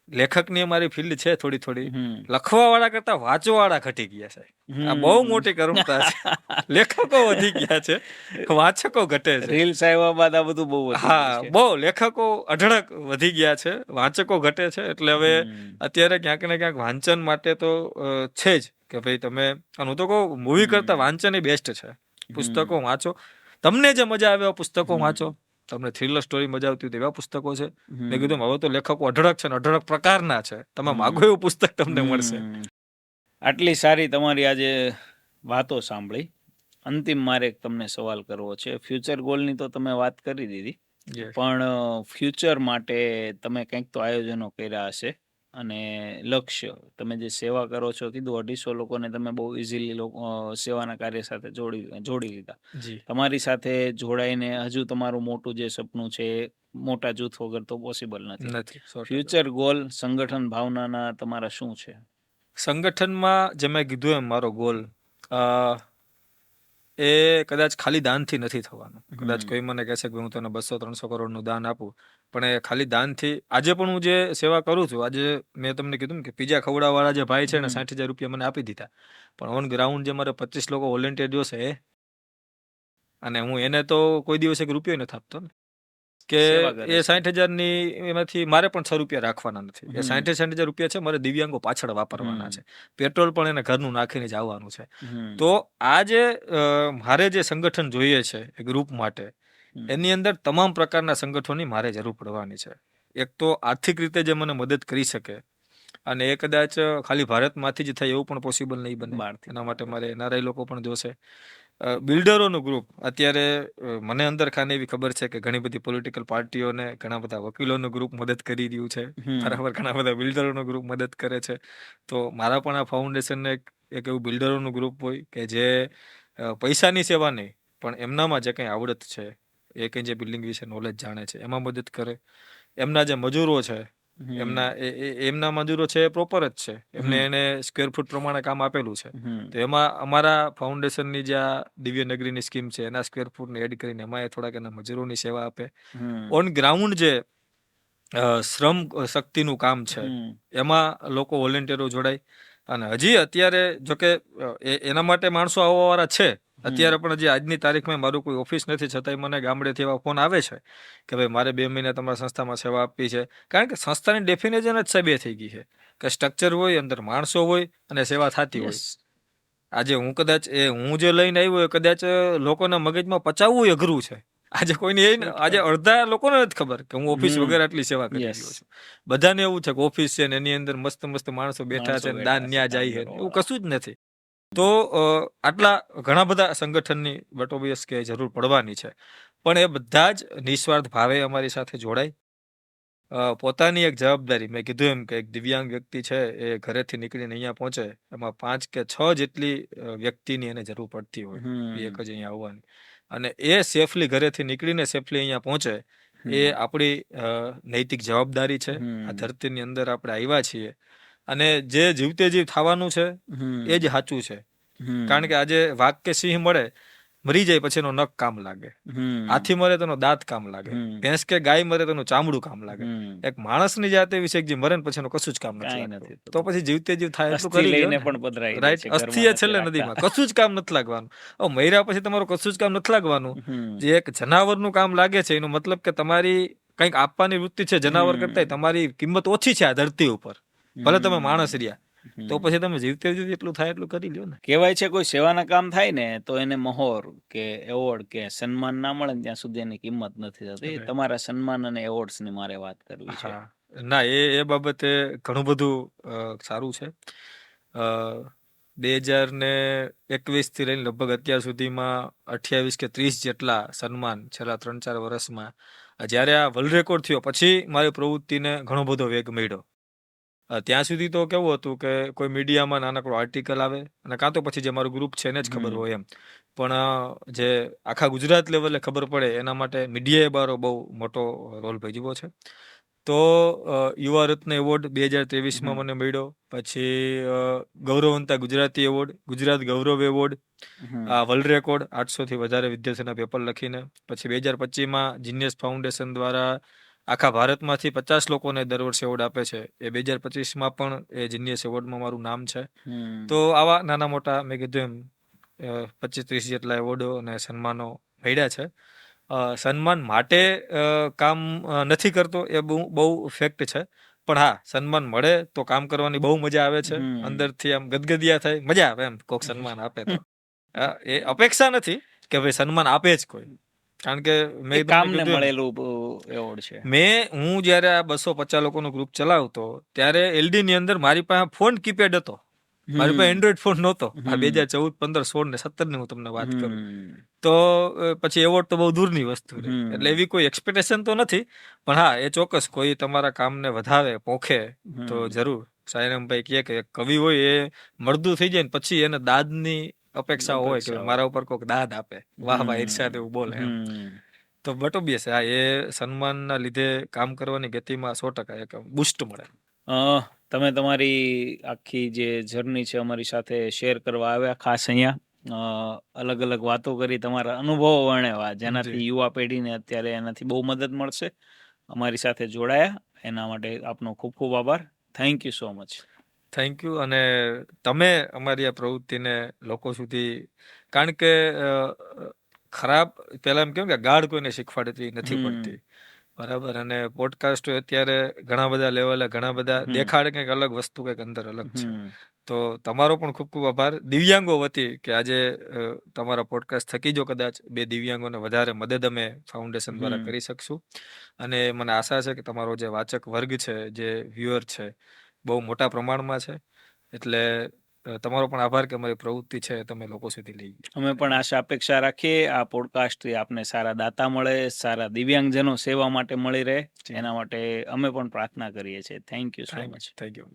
S2: લેખકની અમારી ફિલ્ડ છે થોડી થોડી, લખવા વાળા કરતા વાંચવા વાળા ઘટી ગયા છે. આ બહુ મોટી કરુણતા છે. લેખકો વધી ગયા છે, વાંચકો ઘટે છે.
S1: રીલ્સ આવ્યા બાદ આ બધું બહુ વધી ગયું
S2: હા,
S1: છે.
S2: બહુ લેખકો અઢળક વધી ગયા છે, વાંચકો ઘટે છે. એટલે હવે અત્યારે ક્યાંક ને ક્યાંક વાંચન માટે તો છે જ કે ભાઈ તમે, અને હું તો કહું મૂવી કરતા વાંચન એ બેસ્ટ છે. પુસ્તકો વાંચો, તમને જે મજા આવે એવા પુસ્તકો વાંચો. તમને થ્રિલર સ્ટોરી મજા આવતી હોય એવા પુસ્તકો છે. મેં કીધું હવે તો લેખકો અઢળક છે ને અઢળક પ્રકારના છે, તમે માગો એવું પુસ્તક તમને મળશે.
S1: આટલી સારી તમારી આજે વાતો સાંભળી, અંતિમ મારે એક તમને સવાલ કરવો છે. ફ્યુચર ગોલની તો તમે વાત કરી દીધી, પણ ફ્યુચર માટે તમે કંઈક તો આયોજનો કર્યા હશે, અને લક્ષ્ય તમે જે સેવા કરો છો, કીધું 250 લોકોને તમે બહુ ઇઝીલી સેવાના કાર્ય સાથે જોડી લીધા. તમારી સાથે જોડાઈને હજુ તમારું મોટું જે સપનું છે, મોટા જૂથ વગર તો પોસિબલ નથી. ફ્યુચર ગોલ, સંગઠન ભાવનાના તમારા શું છે?
S2: સંગઠનમાં જે મેં કીધું એમ, મારો ગોલ એ કદાચ ખાલી દાનથી નથી થવાનું. કદાચ કોઈ મને કહેશે કે હું તને 200-300 કરોડનું દાન આપું, પણ એ ખાલી દાનથી, આજે પણ હું જે સેવા કરું છું, આજે મેં તમને કીધું કે પીઝા ખવડાવવાળા જે ભાઈ છે ને 60,000 રૂપિયા મને આપી દીધા, પણ ઓન ગ્રાઉન્ડ જે મારે 25 લોકો વોલેન્ટિયર જોશે, અને હું એને તો કોઈ દિવસ 1 રૂપિયો નથી આપતો ને, કે એ 60,000ની એમાંથી મારે પણ 6 રૂપિયા રાખવાના નથી. એ 60,000 રૂપિયા છે મારે દિવ્યાંગો પાછળ વાપરવાના છે. પેટ્રોલ પણ એને ઘરનું નાખીને જ આવવાનું છે. તો આ જે મારે જે સંગઠન જોઈએ છે એ ગ્રુપ માટે, એની અંદર તમામ પ્રકારના સંગઠનોની મારે જરૂર પડવાની છે. એક તો આર્થિક રીતે જે મને મદદ કરી શકે, અને એ કદાચ ખાલી ભારતમાંથી જ થાય એવું પણ પોસિબલ નહીં બને. એના માટે મારે એનઆરઆઈ લોકો પણ જોશે. બિલ્ડરોનું ગ્રુપ, અત્યારે મને અંદર ખાને એવી ખબર છે કે ઘણી બધી પોલિટિકલ પાર્ટીઓને, ઘણા બધા વકીલોનું ગ્રુપ મદદ કરી રહ્યું છે, બરાબર, ઘણા બધા બિલ્ડરોનું ગ્રુપ મદદ કરે છે. તો મારા પણ આ ફાઉન્ડેશનને એક એવું બિલ્ડરોનું ગ્રુપ હોય કે જે પૈસાની સેવા નહીં, પણ એમનામાં જે કંઈ આવડત છે, એ કંઈ જે બિલ્ડિંગ વિશે નોલેજ જાણે છે, એમાં મદદ કરે. એમના જે મજૂરો છે, એમના મજૂરો છે એ પ્રોપર જ છે, એમને એને સ્ક્વેર ફૂટ પ્રમાણે કામ આપેલું છે. તો એમાં અમારા ફાઉન્ડેશનની જે આ દિવ્યનગરીની સ્કીમ છે, એના સ્ક્વેર ફૂટને એડ કરીને એમાં એ થોડાક એના મજૂરોની સેવા આપે. ઓન ગ્રાઉન્ડ જે શ્રમ શક્તિનું કામ છે, એમાં લોકો વોલેન્ટિયરો જોડાય. અને હજી અત્યારે જોકે એના માટે માણસો આવવાવાળા છે, અત્યારે પણ હજી આજની તારીખમાં મારું કોઈ ઓફિસ નથી, છતાંય મને ગામડેથી એવા ફોન આવે છે કે ભાઈ મારે 2 મહિના તમારા સંસ્થામાં સેવા આપવી છે. કારણ કે સંસ્થાની ડેફિનેશન જ સાહેબ એ થઈ ગઈ છે કે સ્ટ્રક્ચર હોય, અંદર માણસો હોય અને સેવા થતી હોય. આજે હું કદાચ હું જે લઈને આવ્યો, કદાચ લોકોના મગજમાં પચાવવું અઘરું છે. આજે કોઈને આજે અડધા લોકોને નથી ખબર કે હું ઓફિસ વગેરે આટલી સેવા કરી રહ્યો છું. બધાને એવું છે કે ઓફિસ છે ને એની અંદર મસ્ત મસ્ત માણસો બેઠા છે, દાન ન્યા જાય છે, એવું કશું જ નથી. તો આટલા ઘણા બધા સંગઠનની બટ ઓબ્વિયસ કે જરૂર પડવાની છે, પણ એ બધા જ નિસ્વાર્થ ભાવે અમારી સાથે જોડાય. પોતાની એક જવાબદારી, મેં કીધું એમ કે એક દિવ્યાંગ વ્યક્તિ છે એ ઘરેથી નીકળીને અહીંયા પહોંચે, એમાં 5 કે 6 જેટલી વ્યક્તિની એને જરૂર પડતી હોય, એક જ અહીંયા આવવાની, અને એ સેફલી ઘરેથી નીકળીને સેફલી અહીંયા પહોંચે, એ આપણી નૈતિક જવાબદારી છે. આ ધરતીની અંદર આપણે આવ્યા છીએ, અને જે જીવતે જીવ થવાનું છે એ જ સાચું છે. કારણ કે આજે વાઘ કે સિંહ મળે, મરી જાય પછી એનો નખ કામ લાગે, હાથી મરે તેનો દાંત કામ લાગે, ભેંસ કે ગાય મરે તેનું ચામડું કામ લાગે. એક માણસની જાત એવી છે કે જે મરે ને પછી એનું કશું જ કામ નથી લાગતું. તો પછી જીવતે જીવ થાય એટલું કરી લ્યો ને. રાઈટ, અસ્થિ એ છેલ્લે નદીમાં, કશું જ કામ નથી લાગવાનું. મર્યા પછી તમારું કશું જ કામ નથી લાગવાનું. જે એક જનાવરનું કામ લાગે છે, એનો મતલબ કે તમારી કંઈક આપવાની વૃત્તિ છે, જનાવર કરતાંય તમારી કિંમત ઓછી છે આ ધરતી ઉપર, ભલે તમે માણસ રહ્યા, તો પછી તમે જીવતે જીવતે એટલું થાય એટલું કરી લ્યો ને.
S1: કહેવાય છે કોઈ સેવાના કામ થાય ને તો એને મહોર કે એવોર્ડ કે સન્માન ના મળે ને ત્યાં સુધી એની કિંમત નથી થતી.
S2: Right.
S1: તમારા સન્માન અને એવોર્ડ્સ ની મારે વાત કરવી છે.
S2: હા, ના એ બાબતે ઘણું બધું સારું છે. 2021 થી લઈને લગભગ અત્યાર સુધીમાં 28 કે 30 જેટલા સન્માન છેલ્લા 3-4 વર્ષમાં. જ્યારે આ વર્લ્ડ રેકોર્ડ થયો પછી મારી પ્રવૃત્તિને ઘણો બધો વેગ મળ્યો. ત્યાં સુધી તો કેવું હતું કે કોઈ મીડિયામાં નાનકડો આર્ટિકલ આવે અને કાં તો પછી જે મારું ગ્રુપ છે એને જ ખબર હોય એમ, પણ જે આખા ગુજરાત લેવલે ખબર પડે એના માટે મીડિયાએ બારો બહુ મોટો રોલ ભજવ્યો છે. તો યુવા રત્ન એવોર્ડ 2023માં મને મળ્યો, પછી ગૌરવવંતા ગુજરાતી એવોર્ડ, ગુજરાત ગૌરવ એવોર્ડ, આ વર્લ્ડ રેકોર્ડ 800 થી વધારે વિદ્યાર્થીઓના પેપર લખીને, પછી 2025માં જીનિયસ ફાઉન્ડેશન દ્વારા આખા ભારતમાંથી 50 લોકોને દર વર્ષે એવોર્ડ આપે છે, એ 2025માં પણ એ જીનિયસ એવોર્ડમાં મારું નામ છે. તો આવા નાના મોટા મેં કીધું એમ 25-30 જેટલા એવોર્ડો અને સન્માનો મળ્યા છે. સન્માન માટે કામ નથી કરતો એ બહુ ફેક્ટ છે, પણ હા, સન્માન મળે તો કામ કરવાની બહુ મજા આવે છે, અંદરથી આમ ગદગદિયા થાય, મજા આવે એમ કોક સન્માન આપે તો. એ અપેક્ષા નથી કે ભાઈ સન્માન આપે જ કોઈ, કારણ કે મેં
S1: કામને મળેલું એવોર્ડ છે.
S2: હું જ્યારે આ 250 લોકોનું ગ્રુપ ચલાવતો ત્યારે એલડી ની અંદર મારી પાસે ફોન કીપેડ હતો, મારી પાસે એન્ડ્રોઈડ ફોન નહોતો. આ 2014, 15, 16 ને 17 ની હું તમને વાત કરું, તો પછી એવોર્ડ તો બહુ દૂરની વસ્તુ છે. એટલે એવી કોઈ એક્સપેક્ટેશન તો નથી, પણ હા, એ ચોક્કસ કોઈ તમારા કામને વધાવે પોખે તો જરૂર. સાયરામભાઈ કહે કે કવિ હોય એ મળદું થઈ જાય ને પછી એને દાદની અપેક્ષા હોય કે મારા ઉપર કોઈક દાદ આપે, વાહ વાહ ઈર્ષાદ એવું બોલે એમ. તો બટ ઓબ્વિયસ હા, એ સન્માનના લીધે કામ કરવાની ગતિમાં 100% એક બુસ્ટ મળે.
S1: તમે તમારી આખી જે જર્ની છે અમારી સાથે શેર કરવા આવ્યા, ખાસ અહીંયા અલગ અલગ વાતો કરી, તમારા અનુભવો વર્ણવ્યા, જેનાથી યુવા પેઢીને અત્યારે એનાથી બહુ મદદ મળશે. અમારી સાથે જોડાયા એના માટે આપનો ખૂબ ખૂબ આભાર. Thank you so much.
S2: Thank you. અને તમે અમારી આ પ્રવૃત્તિને લોકો સુધી, કારણ કે ખરાબ પેલા એમ કેમ કે ગાઢ કોઈને શીખવાડતી નથી પડતી, બરાબર, અને પોડકાસ્ટ અત્યારે ઘણા બધા લેવલે ઘણા બધા દેખાડે કંઈક અલગ વસ્તુ, કંઈક અંદર અલગ છે. તો તમારો પણ ખૂબ ખૂબ આભાર દિવ્યાંગો વતી કે આજે તમારા પોડકાસ્ટ થકી જો કદાચ 2 દિવ્યાંગોને વધારે મદદ અમે ફાઉન્ડેશન દ્વારા કરી શકશું. અને મને આશા છે કે તમારો જે વાચક વર્ગ છે, જે વ્યુઅર છે, બહુ મોટા પ્રમાણમાં છે. એટલે તમારો પણ આભાર કે અમારી પ્રવૃત્તિ છે તમે લોકો સુધી લઈ ગયા.
S1: અમે પણ આશા અપેક્ષા રાખીએ આ પોડકાસ્ટથી આપને સારા દાતા મળે, સારા દિવ્યાંગજનો સેવા માટે મળી રહે, એના માટે અમે પણ પ્રાર્થના કરીએ છીએ. Thank you so much.
S2: Thank you.